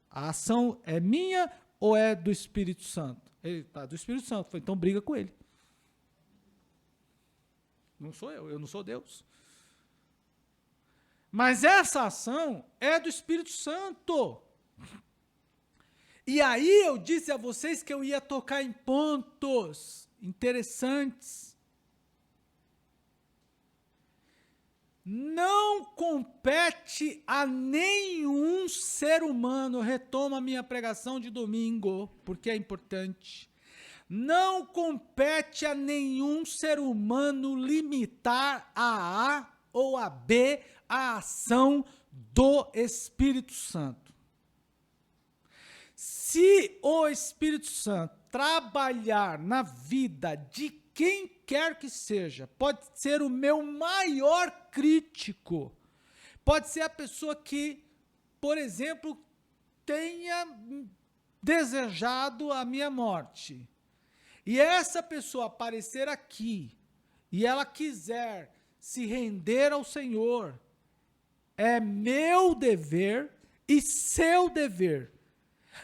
A ação é minha ou é do Espírito Santo? Ele tá do Espírito Santo. Então briga com ele. Não sou eu não sou Deus. Mas essa ação é do Espírito Santo. E aí eu disse a vocês que eu ia tocar em pontos interessantes. Não compete a nenhum ser humano, retomo a minha pregação de domingo, porque é importante. Não compete a nenhum ser humano limitar a A ou a B a ação do Espírito Santo. Se o Espírito Santo trabalhar na vida de quem quer que seja, pode ser o meu maior crítico, pode ser a pessoa que, por exemplo, tenha desejado a minha morte, e essa pessoa aparecer aqui, e ela quiser se render ao Senhor, é meu dever e seu dever.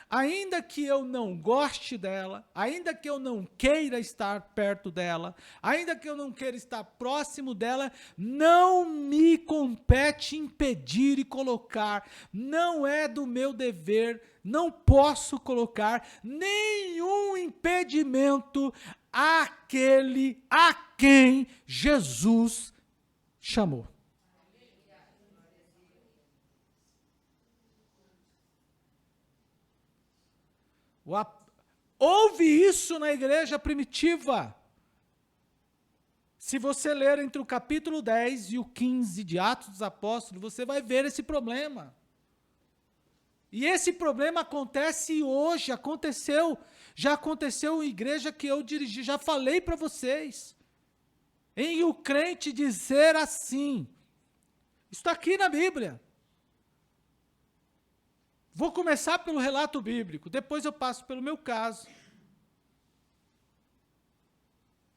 Ainda que eu não goste dela, ainda que eu não queira estar perto dela, ainda que eu não queira estar próximo dela, não me compete impedir e colocar, não é do meu dever, não posso colocar nenhum impedimento àquele a quem Jesus chamou. Houve isso na igreja primitiva. Se você ler entre o capítulo 10 e o 15 de Atos dos Apóstolos, você vai ver esse problema. E esse problema acontece hoje, já aconteceu em igreja que eu dirigi, já falei para vocês. Em o crente dizer assim, isso está aqui na Bíblia. Vou começar pelo relato bíblico, depois eu passo pelo meu caso.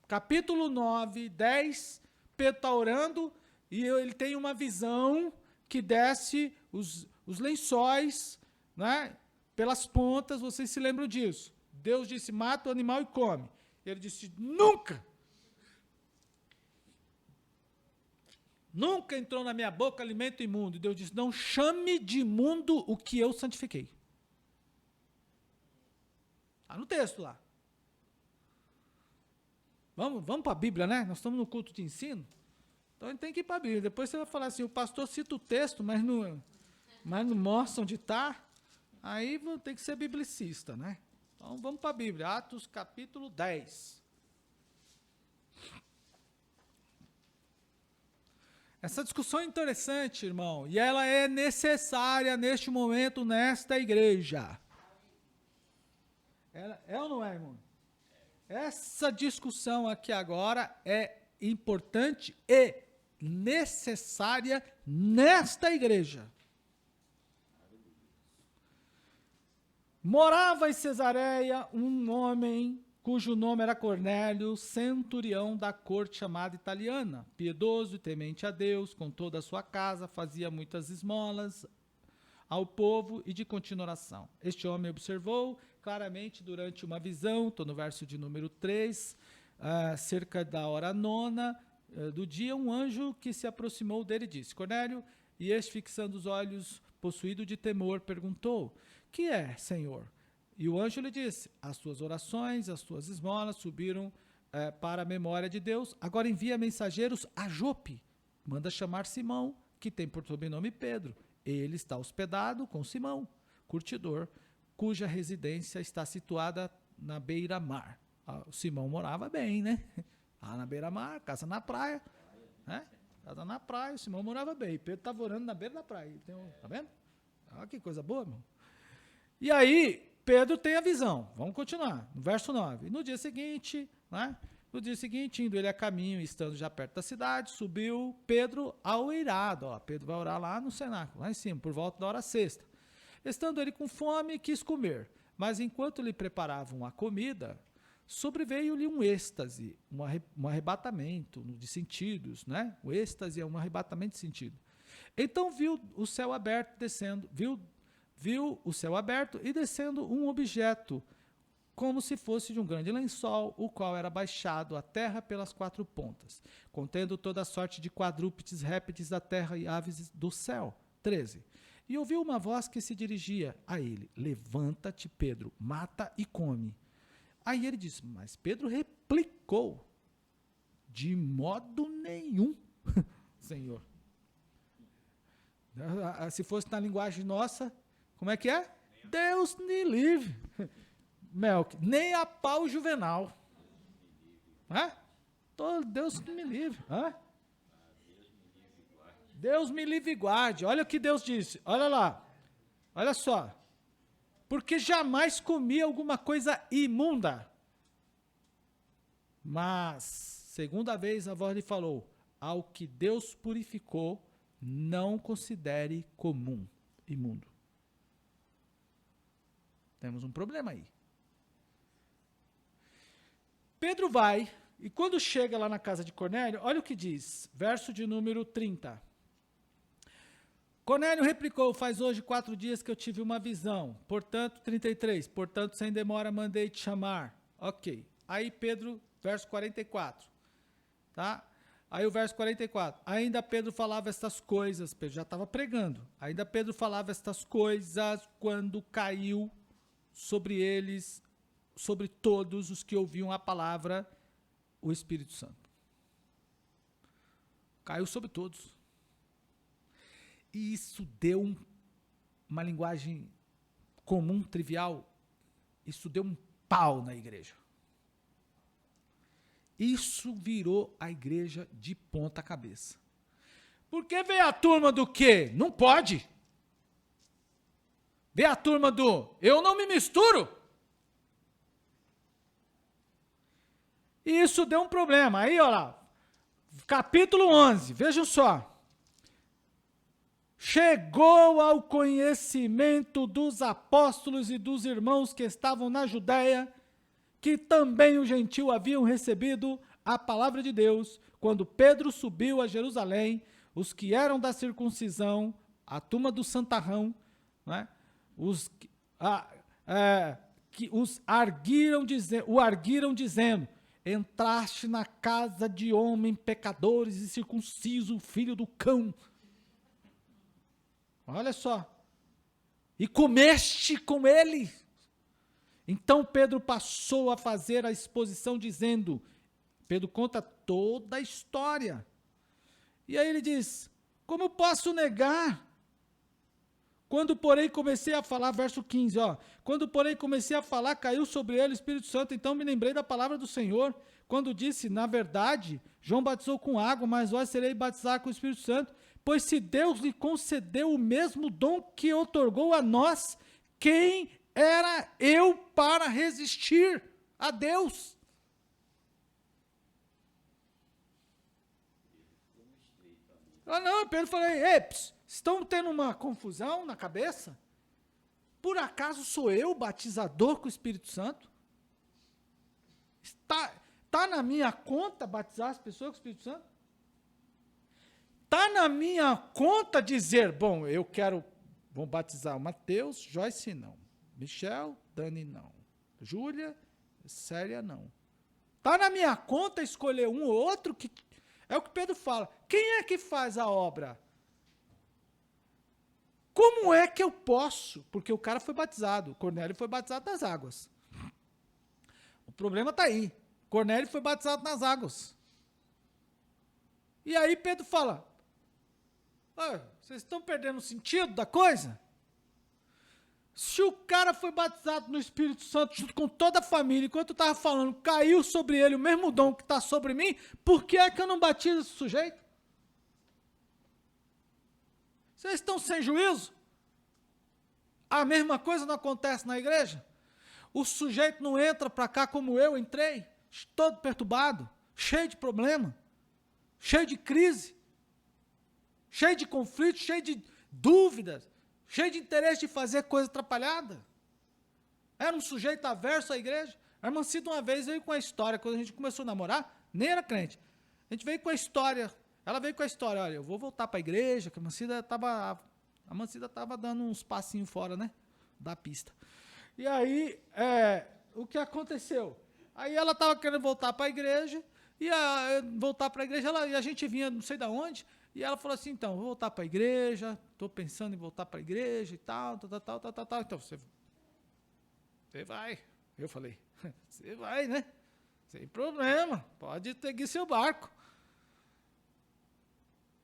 Capítulo 9, 10, Pedro está orando e ele tem uma visão que desce os lençóis, né, pelas pontas, vocês se lembram disso. Deus disse, mata o animal e come. Ele disse, nunca! Nunca entrou na minha boca alimento imundo. E Deus disse, não chame de imundo o que eu santifiquei. Está no texto lá. Vamos para a Bíblia, né? Nós estamos no culto de ensino. Então a gente tem que ir para a Bíblia. Depois você vai falar assim, o pastor cita o texto, mas não mostra onde está. Aí vou ter que ser biblicista, né? Então vamos para a Bíblia. Atos capítulo 10. Essa discussão é interessante, irmão, e ela é necessária neste momento, nesta igreja. É ou não é, irmão? Essa discussão aqui agora é importante e necessária nesta igreja. Morava em Cesareia um homem cujo nome era Cornélio, centurião da corte chamada italiana, piedoso e temente a Deus, com toda a sua casa, fazia muitas esmolas ao povo e de continuação. Este homem observou claramente durante uma visão, estou no verso de número 3, cerca da hora 9 do dia, um anjo que se aproximou dele e disse, Cornélio, e este, fixando os olhos, possuído de temor, perguntou, que é, Senhor? E o anjo lhe disse, as tuas orações, as tuas esmolas subiram para a memória de Deus, agora envia mensageiros a Jope, manda chamar Simão, que tem por sobrenome Pedro, ele está hospedado com Simão, curtidor, cuja residência está situada na beira-mar. O Simão morava bem, né? Lá na beira-mar, casa na praia, né? Casa na praia, o Simão morava bem, Pedro estava orando na beira da praia, tá vendo? Olha que coisa boa, irmão. E aí, Pedro tem a visão, vamos continuar, no verso 9. No dia seguinte, né, No dia seguinte, indo ele a caminho, estando já perto da cidade, subiu Pedro ao eirado. Ó, Pedro vai orar lá no cenáculo, lá em cima, por volta da hora sexta. Estando ele com fome, quis comer. Mas enquanto lhe preparavam a comida, sobreveio-lhe um êxtase, um arrebatamento de sentidos, né? O êxtase é um arrebatamento de sentido. Então viu o céu aberto descendo, viu o céu aberto e descendo um objeto, como se fosse de um grande lençol, o qual era baixado à terra pelas 4 pontas, contendo toda sorte de quadrúpedes, répteis da terra e aves do céu. 13. E ouviu uma voz que se dirigia a ele: levanta-te, Pedro, mata e come. Aí ele disse, mas Pedro replicou: de modo nenhum, Senhor. Se fosse na linguagem nossa, como é que é? Deus me livre. Melk, nem a pau juvenal. Deus me livre. Deus me livre e guarde. Olha o que Deus disse. Olha lá. Olha só. Porque jamais comi alguma coisa imunda. Mas, segunda vez a voz lhe falou: ao que Deus purificou, não considere comum, imundo. Temos um problema aí. Pedro vai, e quando chega lá na casa de Cornélio, olha o que diz, verso de número 30. Cornélio replicou: faz hoje 4 dias que eu tive uma visão, portanto, 33, portanto, sem demora mandei te chamar. Ok. Aí Pedro, verso 44, tá? Aí o verso 44, ainda Pedro falava estas coisas, Pedro já estava pregando, ainda Pedro falava estas coisas quando caiu sobre eles, sobre todos os que ouviam a palavra, o Espírito Santo. Caiu sobre todos. E isso deu uma linguagem comum, trivial, isso deu um pau na igreja. Isso virou a igreja de ponta cabeça. Porque veio a turma do quê? Não pode. Veio a turma do eu não me misturo. E isso deu um problema. Aí, olha lá, capítulo 11, vejam só. Chegou ao conhecimento dos apóstolos e dos irmãos que estavam na Judéia, que também os gentios haviam recebido a palavra de Deus, quando Pedro subiu a Jerusalém, os que eram da circuncisão, a turma do santarrão, né, que os arguiram dizendo, entraste na casa de homem pecadores e circunciso, filho do cão. Olha só. E comeste com ele. Então Pedro passou a fazer a exposição dizendo, Pedro conta toda a história. E aí ele diz, como posso negar? Quando porém comecei a falar, verso 15, quando porém comecei a falar, caiu sobre ele o Espírito Santo, então me lembrei da palavra do Senhor, quando disse, na verdade, João batizou com água, mas vós serei batizar com o Espírito Santo, pois se Deus lhe concedeu o mesmo dom que outorgou a nós, quem era eu para resistir a Deus? Não, Pedro falou, estão tendo uma confusão na cabeça? Por acaso sou eu batizador com o Espírito Santo? Está na minha conta batizar as pessoas com o Espírito Santo? Está na minha conta dizer, bom, eu quero, vou batizar o Mateus, Joyce não, Michel, Dani não, Júlia, Célia não. Está na minha conta escolher um ou outro, que é o que Pedro fala. Quem é que faz a obra? Como é que eu posso? Porque o cara foi batizado, Cornélio foi batizado nas águas. O problema está aí. Cornélio foi batizado nas águas. E aí Pedro fala, vocês estão perdendo o sentido da coisa? Se o cara foi batizado no Espírito Santo junto com toda a família, enquanto eu estava falando, caiu sobre ele o mesmo dom que está sobre mim, por que é que eu não batizo esse sujeito? Vocês estão sem juízo? A mesma coisa não acontece na igreja? O sujeito não entra para cá como eu entrei, todo perturbado, cheio de problema, cheio de crise, cheio de conflitos, cheio de dúvidas, cheio de interesse de fazer coisa atrapalhada. Era um sujeito averso à igreja. A irmã Cida uma vez veio com a história, quando a gente começou a namorar, nem era crente. A gente veio com a história, ela veio com a história, olha, eu vou voltar para a igreja, que a irmã Cida estava dando uns passinhos fora, né, da pista. E aí, o que aconteceu? Aí ela estava querendo voltar para a igreja, e a gente vinha não sei de onde, e ela falou assim, então, vou voltar para a igreja, estou pensando em voltar para a igreja e tal, então você vai. Eu falei, você vai, né? Sem problema, pode seguir seu barco.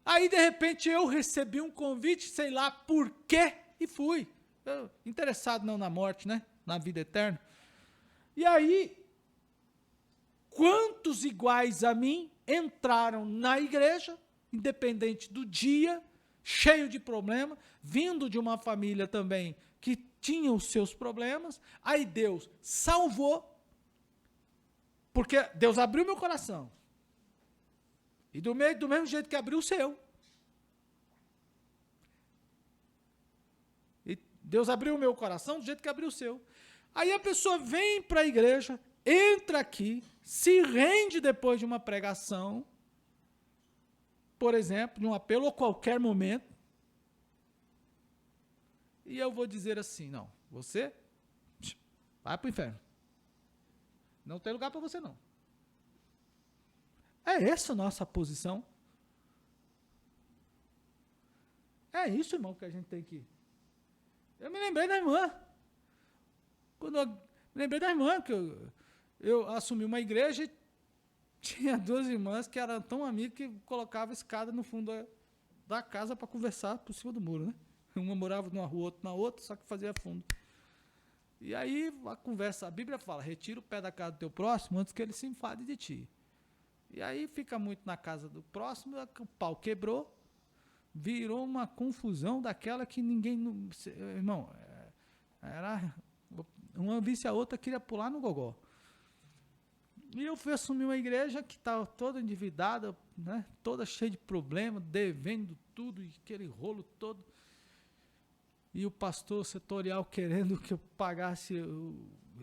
Aí, de repente, eu recebi um convite, sei lá por quê, e fui. Eu, interessado não na morte, né? Na vida eterna. E aí, quantos iguais a mim entraram na igreja, independente do dia, cheio de problema, vindo de uma família também que tinha os seus problemas, aí Deus salvou, porque Deus abriu meu coração. E do mesmo jeito que abriu o seu. E Deus abriu o meu coração do jeito que abriu o seu. Aí a pessoa vem para a igreja, entra aqui, se rende depois de uma pregação, por exemplo, de um apelo ou qualquer momento, e eu vou dizer assim, não, você vai para o inferno. Não tem lugar para você, não. É essa a nossa posição. É isso, irmão, que a gente tem que... Eu me lembrei da irmã. Que eu assumi uma igreja e tinha duas irmãs que eram tão amigas que colocavam escada no fundo da casa para conversar por cima do muro, né? Uma morava numa rua, outra na outra, só que fazia fundo. E aí a conversa, a Bíblia fala, retira o pé da casa do teu próximo antes que ele se enfade de ti. E aí fica muito na casa do próximo, o pau quebrou, virou uma confusão daquela que ninguém... Irmão, era... Uma visse a outra, queria pular no gogó. E eu fui assumir uma igreja que estava toda endividada, né, toda cheia de problemas, devendo tudo, e aquele rolo todo. E o pastor setorial querendo que eu pagasse,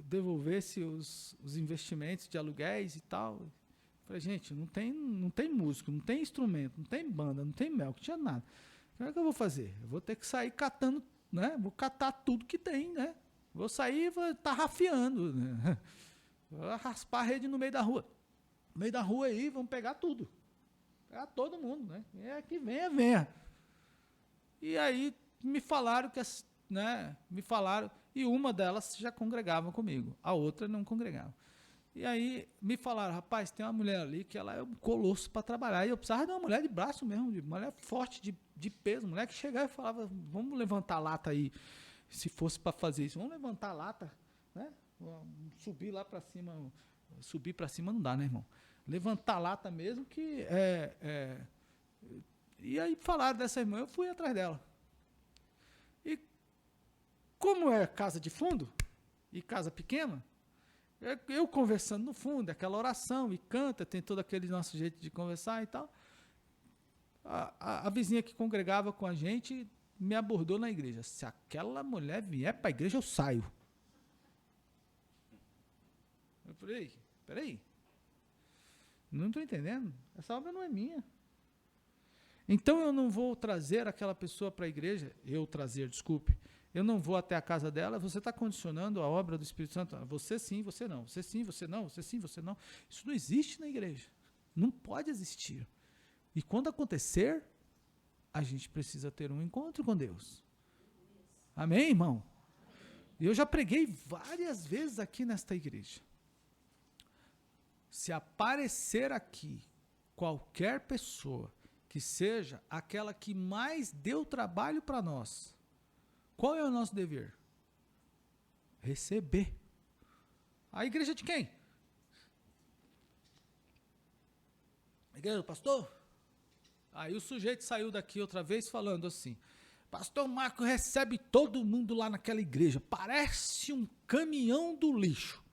devolvesse os investimentos de aluguéis e tal. Falei, gente, não tem músico, não tem instrumento, não tem banda, não tem mel, não tinha nada. Como é que eu vou fazer? Eu vou ter que sair catando, né? Vou catar tudo que tem, né? Vou sair e vou tarrafiando, né? Vou raspar a rede no meio da rua. No meio da rua aí, vamos pegar tudo. Pegar todo mundo, né? É que venha, venha. E aí me falaram que, né? Me falaram, e uma delas já congregava comigo, a outra não congregava. E aí me falaram, rapaz, tem uma mulher ali que ela é um colosso para trabalhar. E eu precisava de uma mulher de braço mesmo, de mulher forte, de peso, mulher que chegava e falava, vamos levantar a lata aí, se fosse para fazer isso, vamos levantar a lata, né? Subir lá para cima, subir para cima não dá, né, irmão? Levantar a lata mesmo que E aí falaram dessa irmã, eu fui atrás dela. E como é casa de fundo e casa pequena, eu conversando no fundo, aquela oração, e canta, tem todo aquele nosso jeito de conversar e tal. A vizinha que congregava com a gente me abordou na igreja. Se aquela mulher vier para a igreja, eu saio. Eu falei, peraí, não estou entendendo, essa obra não é minha. Então eu não vou trazer aquela pessoa para a igreja, eu não vou até a casa dela, você está condicionando a obra do Espírito Santo, você sim, você não, você sim, você não, você sim, você não. Isso não existe na igreja, não pode existir. E quando acontecer, a gente precisa ter um encontro com Deus. Amém, irmão? Eu já preguei várias vezes aqui nesta igreja. Se aparecer aqui qualquer pessoa que seja aquela que mais deu trabalho para nós, qual é o nosso dever? Receber. A igreja de quem? A igreja do pastor? Aí o sujeito saiu daqui outra vez falando assim, pastor Marco recebe todo mundo lá naquela igreja, parece um caminhão do lixo.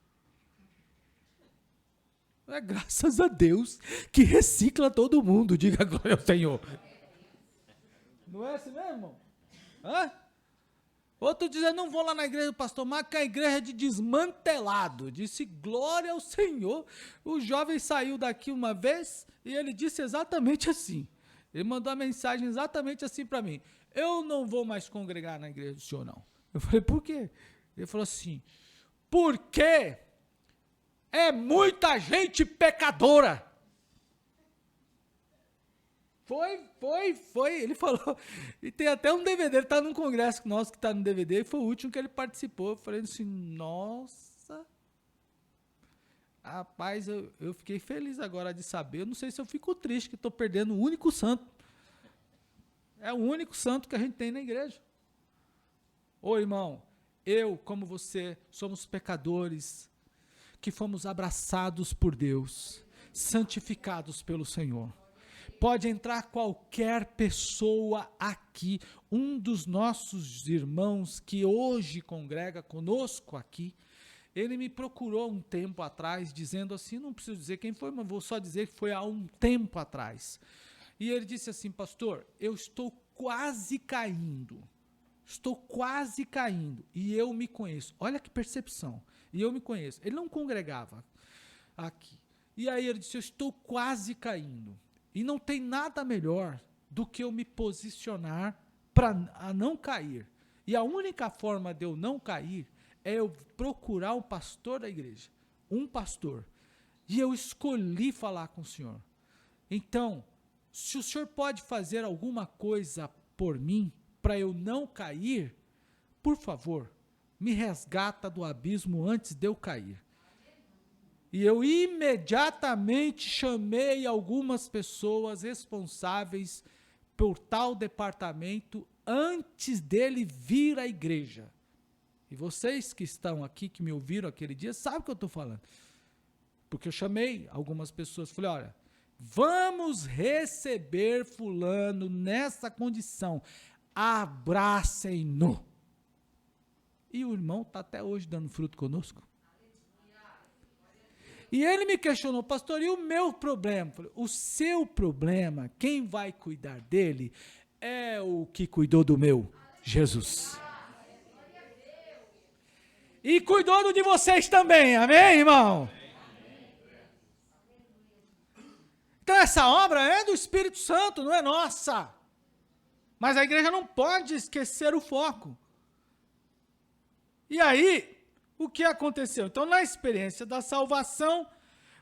É graças a Deus que recicla todo mundo, diga glória ao Senhor. Não é assim mesmo, irmão? Hã? Outro diz, eu não vou lá na igreja do pastor Marco, que a igreja é de desmantelado. Disse, glória ao Senhor. O jovem saiu daqui uma vez e ele disse exatamente assim. Ele mandou a mensagem exatamente assim para mim. Eu não vou mais congregar na igreja do senhor, não. Eu falei, por quê? Ele falou assim, porque é muita gente pecadora. Foi. Ele falou. E tem até um DVD, ele está num congresso nosso que está no DVD, e foi o último que ele participou. Eu falei assim, nossa. Rapaz, eu fiquei feliz agora de saber. Eu não sei se eu fico triste que estou perdendo o único santo. É o único santo que a gente tem na igreja. Ô irmão, eu, como você, somos pecadores, que fomos abraçados por Deus, santificados pelo Senhor. Pode entrar qualquer pessoa aqui, um dos nossos irmãos que hoje congrega conosco aqui, ele me procurou um tempo atrás, dizendo assim, não preciso dizer quem foi, mas vou só dizer que foi há um tempo atrás. E ele disse assim, pastor, eu estou quase caindo, e eu me conheço. Olha que percepção, e eu me conheço. Ele não congregava aqui. E aí ele disse, eu estou quase caindo. E não tem nada melhor do que eu me posicionar para não cair. E a única forma de eu não cair é eu procurar um pastor da igreja. Um pastor. E eu escolhi falar com o senhor. Então, se o senhor pode fazer alguma coisa por mim, para eu não cair, por favor, me resgata do abismo antes de eu cair. E eu imediatamente chamei algumas pessoas responsáveis por tal departamento antes dele vir à igreja. E vocês que estão aqui, que me ouviram aquele dia, sabem o que eu estou falando. Porque eu chamei algumas pessoas, falei, olha, vamos receber fulano nessa condição, abracem-no. E o irmão está até hoje dando fruto conosco. E ele me questionou, pastor, e o meu problema? Falei, o seu problema, quem vai cuidar dele é o que cuidou do meu, Jesus. E cuidou do de vocês também, amém, irmão? Então essa obra é do Espírito Santo, não é nossa. Mas a igreja não pode esquecer o foco. E aí, o que aconteceu? Então, na experiência da salvação,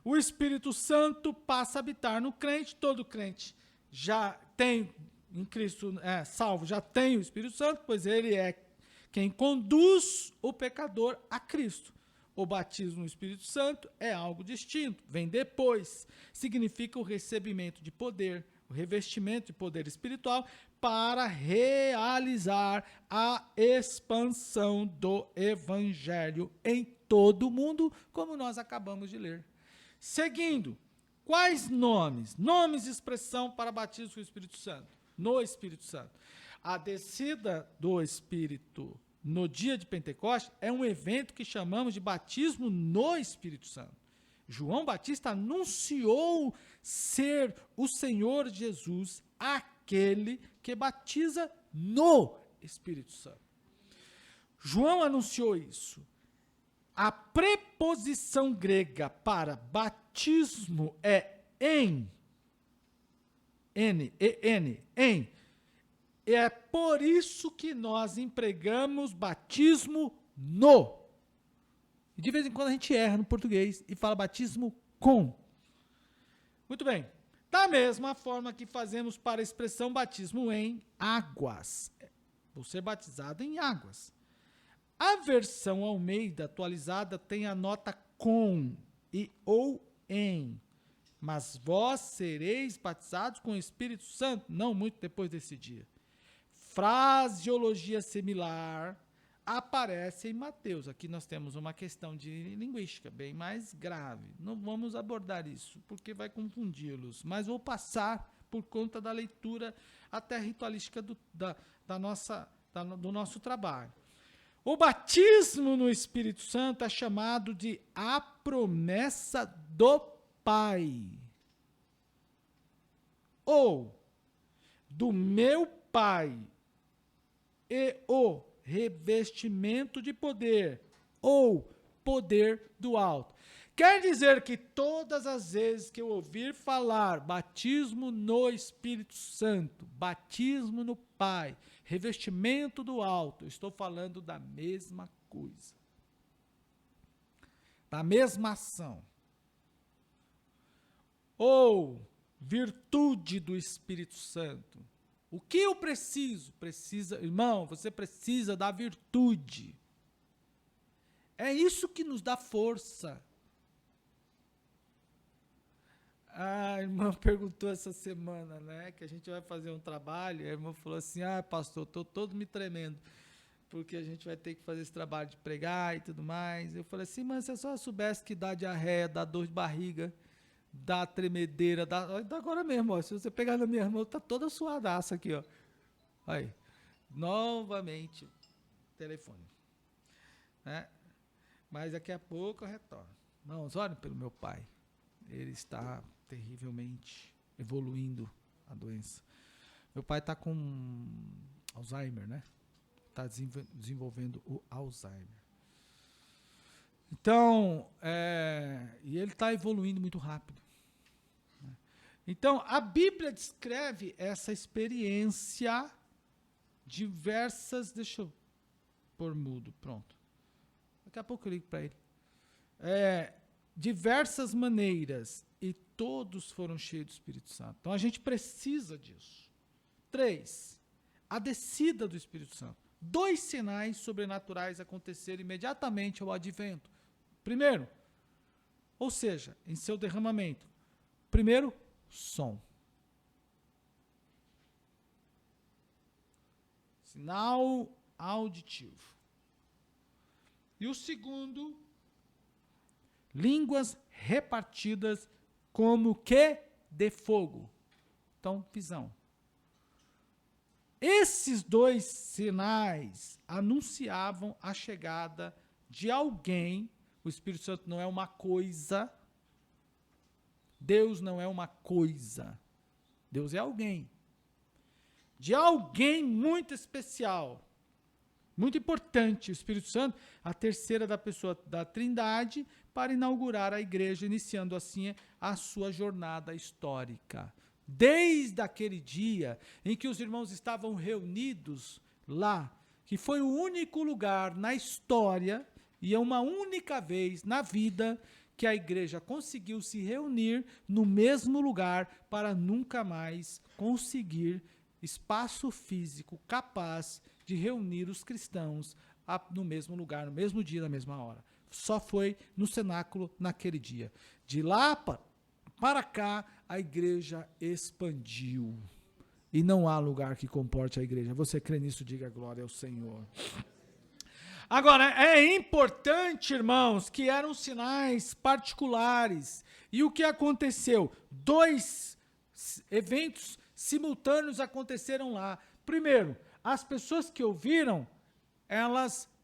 o Espírito Santo passa a habitar no crente. Todo crente já tem, em Cristo salvo, já tem o Espírito Santo, pois ele é quem conduz o pecador a Cristo. O batismo no Espírito Santo é algo distinto, vem depois. Significa o recebimento de poder, o revestimento de poder espiritual para realizar a expansão do Evangelho em todo o mundo, como nós acabamos de ler. Seguindo, quais nomes? Nomes de expressão para batismo com o Espírito Santo. No Espírito Santo. A descida do Espírito no dia de Pentecostes é um evento que chamamos de batismo no Espírito Santo. João Batista anunciou ser o Senhor Jesus, aquele que batiza no Espírito Santo. João anunciou isso. A preposição grega para batismo é em. N. É por isso que nós empregamos batismo no. E de vez em quando a gente erra no português e fala batismo com. Muito bem. Da mesma forma que fazemos para a expressão batismo em águas. Vou ser batizado em águas. A versão Almeida atualizada tem a nota com e ou em. Mas vós sereis batizados com o Espírito Santo, não muito depois desse dia. Fraseologia similar aparece em Mateus. Aqui nós temos uma questão de linguística bem mais grave. Não vamos abordar isso, porque vai confundi-los. Mas vou passar por conta da leitura até ritualística do nosso trabalho. O batismo no Espírito Santo é chamado de a promessa do Pai, ou do meu Pai, e o revestimento de poder, ou poder do alto. Quer dizer que todas as vezes que eu ouvir falar batismo no Espírito Santo, batismo no Pai, revestimento do alto, estou falando da mesma coisa, da mesma ação. Ou virtude do Espírito Santo. O que eu preciso? Irmão, você precisa da virtude. É isso que nos dá força. A irmã perguntou essa semana, né, que a gente vai fazer um trabalho, a irmã falou assim, pastor, estou todo me tremendo, porque a gente vai ter que fazer esse trabalho de pregar e tudo mais. Eu falei assim, mas se eu só soubesse que dá diarreia, dá dor de barriga, dá tremedeira, agora mesmo, ó, se você pegar na minha mão, tá toda suadaça aqui, ó. Aí, novamente, telefone. Né? Mas daqui a pouco eu retorno. Irmãos, olhem pelo meu pai. Ele está terrivelmente evoluindo a doença. Meu pai está com Alzheimer, né? Está desenvolvendo o Alzheimer. Então, e ele está evoluindo muito rápido. Então, a Bíblia descreve essa experiência diversas... Deixa eu pôr mudo, pronto. Daqui a pouco eu ligo para ele. Diversas maneiras, e todos foram cheios do Espírito Santo. Então, a gente precisa disso. 3. A descida do Espírito Santo. 2 sinais sobrenaturais aconteceram imediatamente ao advento. Primeiro, ou seja, em seu derramamento. Primeiro, som. Sinal auditivo. E o segundo, línguas repartidas como que de fogo. Então, visão. Esses 2 sinais anunciavam a chegada de alguém. O Espírito Santo não é uma coisa. Deus não é uma coisa. Deus é alguém. De alguém muito especial. Muito importante. O Espírito Santo, a terceira da pessoa da Trindade, para inaugurar a igreja, iniciando assim a sua jornada histórica. Desde aquele dia em que os irmãos estavam reunidos lá, que foi o único lugar na história, e é uma única vez na vida, que a igreja conseguiu se reunir no mesmo lugar para nunca mais conseguir espaço físico capaz de reunir os cristãos no mesmo lugar, no mesmo dia, na mesma hora. Só foi no cenáculo naquele dia. De lá para cá, a igreja expandiu. E não há lugar que comporte a igreja. Você crê nisso? Diga glória ao Senhor. Agora, é importante, irmãos, que eram sinais particulares. E o que aconteceu? 2 eventos simultâneos aconteceram lá. Primeiro, as pessoas que ouviram,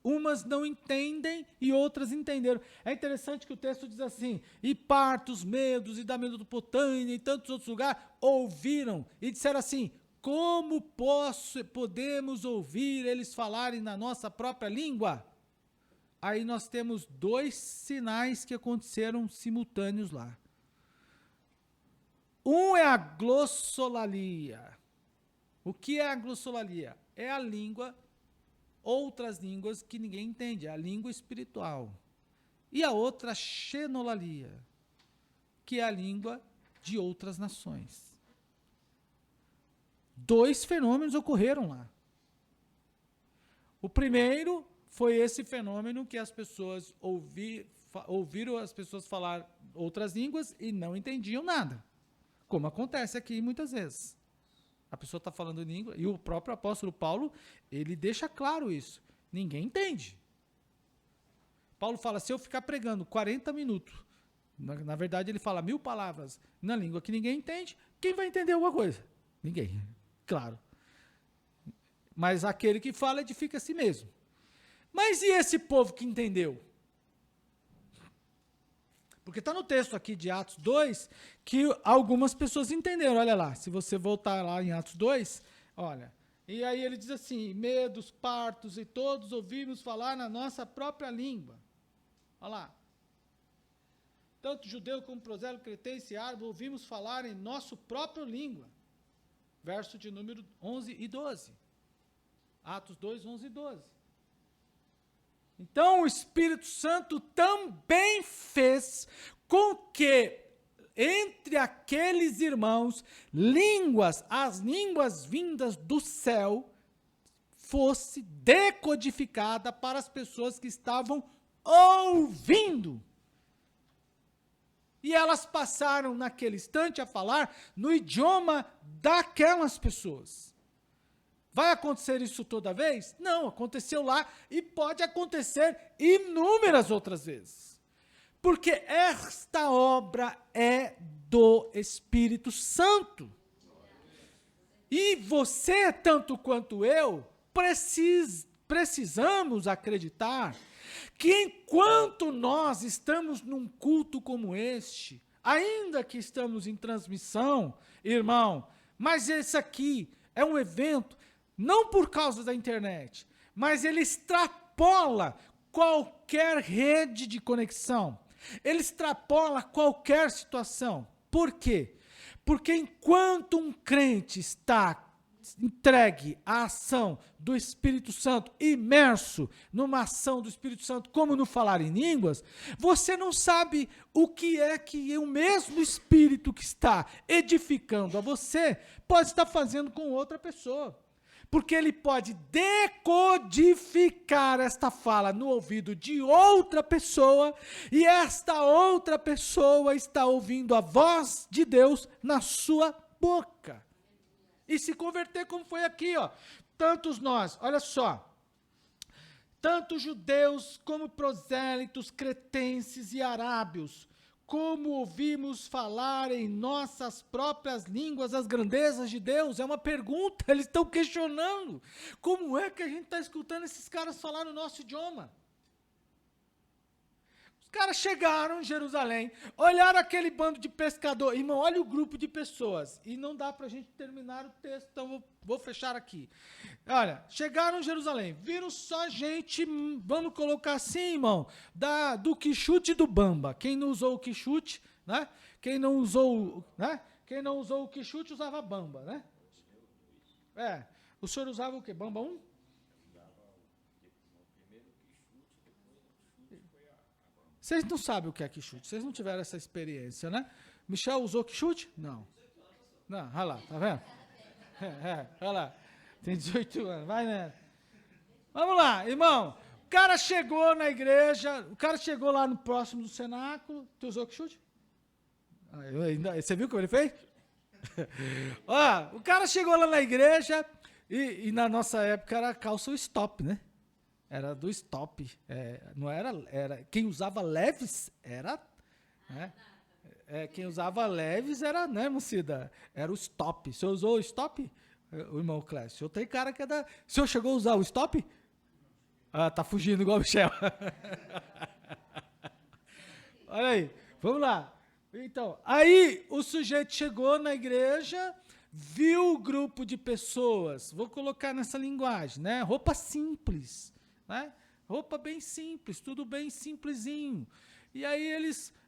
umas não entendem e outras entenderam. É interessante que o texto diz assim, e Partos, Medos e da Mesopotâmia e tantos outros lugares ouviram e disseram assim, como podemos ouvir eles falarem na nossa própria língua? Aí nós temos 2 sinais que aconteceram simultâneos lá. Um é a glossolalia. O que é a glossolalia? É a língua, outras línguas que ninguém entende, é a língua espiritual. E a outra, a xenolalia, que é a língua de outras nações. 2 fenômenos ocorreram lá. O primeiro foi esse fenômeno que as pessoas ouviram as pessoas falar outras línguas e não entendiam nada. Como acontece aqui muitas vezes. A pessoa está falando língua, e o próprio apóstolo Paulo, ele deixa claro isso. Ninguém entende. Paulo fala, se eu ficar pregando 40 minutos, na verdade ele fala 1000 palavras na língua que ninguém entende, quem vai entender alguma coisa? Ninguém, claro. Mas aquele que fala edifica a si mesmo. Mas e esse povo que entendeu? Porque está no texto aqui de Atos 2 que algumas pessoas entenderam. Olha lá, se você voltar lá em Atos 2, olha. E aí ele diz assim, medos, partos e todos ouvimos falar na nossa própria língua. Olha lá. Tanto judeu como prosélito, cretense e árabe, ouvimos falar em nossa própria língua. Verso de número 11 e 12. Atos 2, 11 e 12. Então, o Espírito Santo também fez com que, entre aqueles irmãos, as línguas vindas do céu, fosse decodificada para as pessoas que estavam ouvindo. E elas passaram, naquele instante, a falar no idioma daquelas pessoas. Vai acontecer isso toda vez? Não, aconteceu lá e pode acontecer inúmeras outras vezes. Porque esta obra é do Espírito Santo. E você, tanto quanto eu, precisamos acreditar que enquanto nós estamos num culto como este, ainda que estamos em transmissão, irmão, mas esse aqui é um evento, não por causa da internet, mas ele extrapola qualquer rede de conexão, ele extrapola qualquer situação. Por quê? Porque enquanto um crente está entregue à ação do Espírito Santo, imerso numa ação do Espírito Santo, como no falar em línguas, você não sabe o que é que o mesmo Espírito que está edificando a você pode estar fazendo com outra pessoa. Porque ele pode decodificar esta fala no ouvido de outra pessoa, e esta outra pessoa está ouvindo a voz de Deus na sua boca. E se converter como foi aqui, ó. Tantos nós, olha só, tanto judeus como prosélitos, cretenses e arábios, como ouvimos falar em nossas próprias línguas as grandezas de Deus? É uma pergunta, eles estão questionando. Como é que a gente está escutando esses caras falar no nosso idioma? Os caras chegaram em Jerusalém, olharam aquele bando de pescadores. Irmão, olha o grupo de pessoas. E não dá para a gente terminar o texto, então vou fechar aqui. Olha, chegaram em Jerusalém, viram só gente, vamos colocar assim, irmão, do quichute e do bamba. Quem não usou o quichute, né? Quem não usou o quichute usava bamba, né? O senhor usava o quê? Bamba 1? Vocês não sabem o que é quichute, vocês não tiveram essa experiência, né? Michel usou quichute? Não. Não, olha lá, tá vendo? Olha lá, tem 18 anos, vai, né? Vamos lá, irmão. O cara chegou na igreja, o cara chegou lá no próximo do cenáculo. Tu usou quichute? Você viu como ele fez? Ó, o cara chegou lá na igreja e na nossa época era calça stop, né? Era do stop, não era, quem usava leves era, né? Quem usava leves era, né, Mucida? Era o stop. O senhor usou o stop? O irmão Clécio, o senhor tem cara que é da... O senhor chegou a usar o stop? Ah, tá fugindo igual o Michel. Olha aí, vamos lá. Então, aí o sujeito chegou na igreja, viu o grupo de pessoas, vou colocar nessa linguagem, né? Roupa simples, né? Roupa bem simples, tudo bem simplesinho. E aí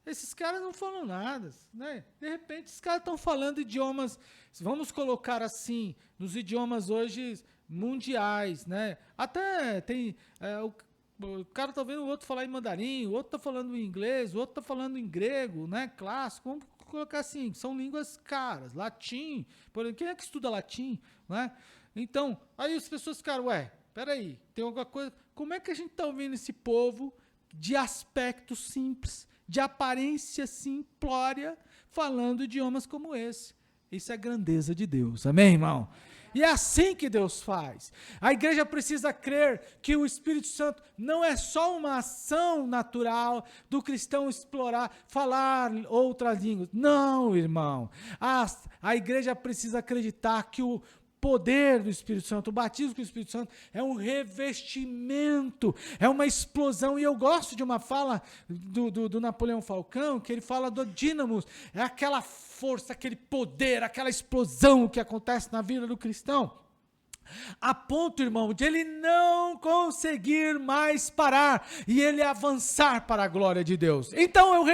esses caras não falam nada, né? De repente, esses caras estão falando idiomas, vamos colocar assim, nos idiomas hoje mundiais, né? Até tem, o cara está vendo o outro falar em mandarim, o outro está falando em inglês, o outro está falando em grego, né? Clássico, vamos colocar assim, são línguas caras, latim, por exemplo, quem é que estuda latim, né? Então, aí as pessoas ficaram, peraí, tem alguma coisa, como é que a gente está ouvindo esse povo de aspecto simples, de aparência simplória, falando idiomas como esse? Isso é a grandeza de Deus, amém, irmão? E é assim que Deus faz. A igreja precisa crer que o Espírito Santo não é só uma ação natural do cristão explorar, falar outras línguas. Não, irmão. A igreja precisa acreditar que o poder do Espírito Santo. O batismo com o Espírito Santo é um revestimento, é uma explosão. E eu gosto de uma fala do Napoleão Falcão, que ele fala do dínamo, é aquela força, aquele poder, aquela explosão que acontece na vida do cristão. A ponto, irmão, de ele não conseguir mais parar e ele avançar para a glória de Deus. Então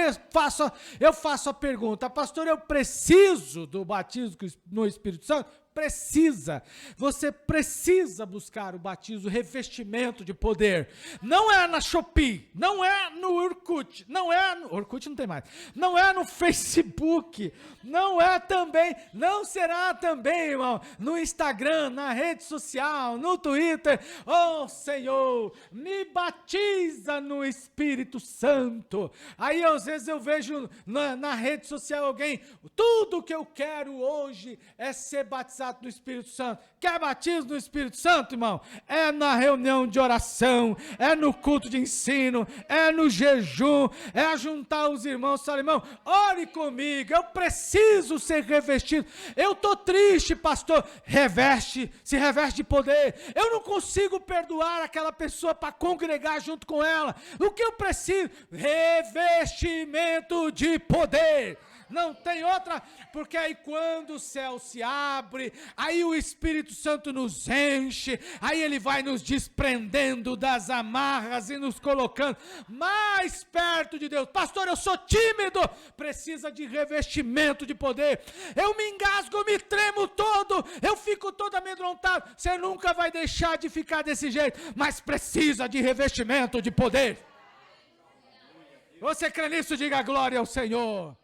eu faço a pergunta: pastor, eu preciso do batismo no Espírito Santo? Precisa. Você precisa buscar o batismo, o revestimento de poder. Não é na Shopee, não é no Orkut, Orkut não tem mais, não é no Facebook, não será também, irmão, no Instagram, na rede social, no Twitter. Oh, Senhor, me batiza no Espírito Santo. Aí, às vezes, eu vejo na rede social alguém: tudo que eu quero hoje é ser batizado no Espírito Santo. Quer batismo no Espírito Santo, irmão? É na reunião de oração, é no culto de ensino, é no jejum, é juntar os irmãos e falar: irmão, ore comigo, eu preciso ser revestido. Eu estou triste, pastor. Se reveste de poder. Eu não consigo perdoar aquela pessoa para congregar junto com ela. O que eu preciso? Revestimento de poder. Não tem outra, porque aí quando o céu se abre, aí o Espírito Santo nos enche, aí ele vai nos desprendendo das amarras e nos colocando mais perto de Deus. Pastor, eu sou tímido, precisa de revestimento de poder. Eu me engasgo, eu me tremo todo, eu fico todo amedrontado. Você nunca vai deixar de ficar desse jeito, mas precisa de revestimento de poder. Você crê nisso? Diga glória ao Senhor.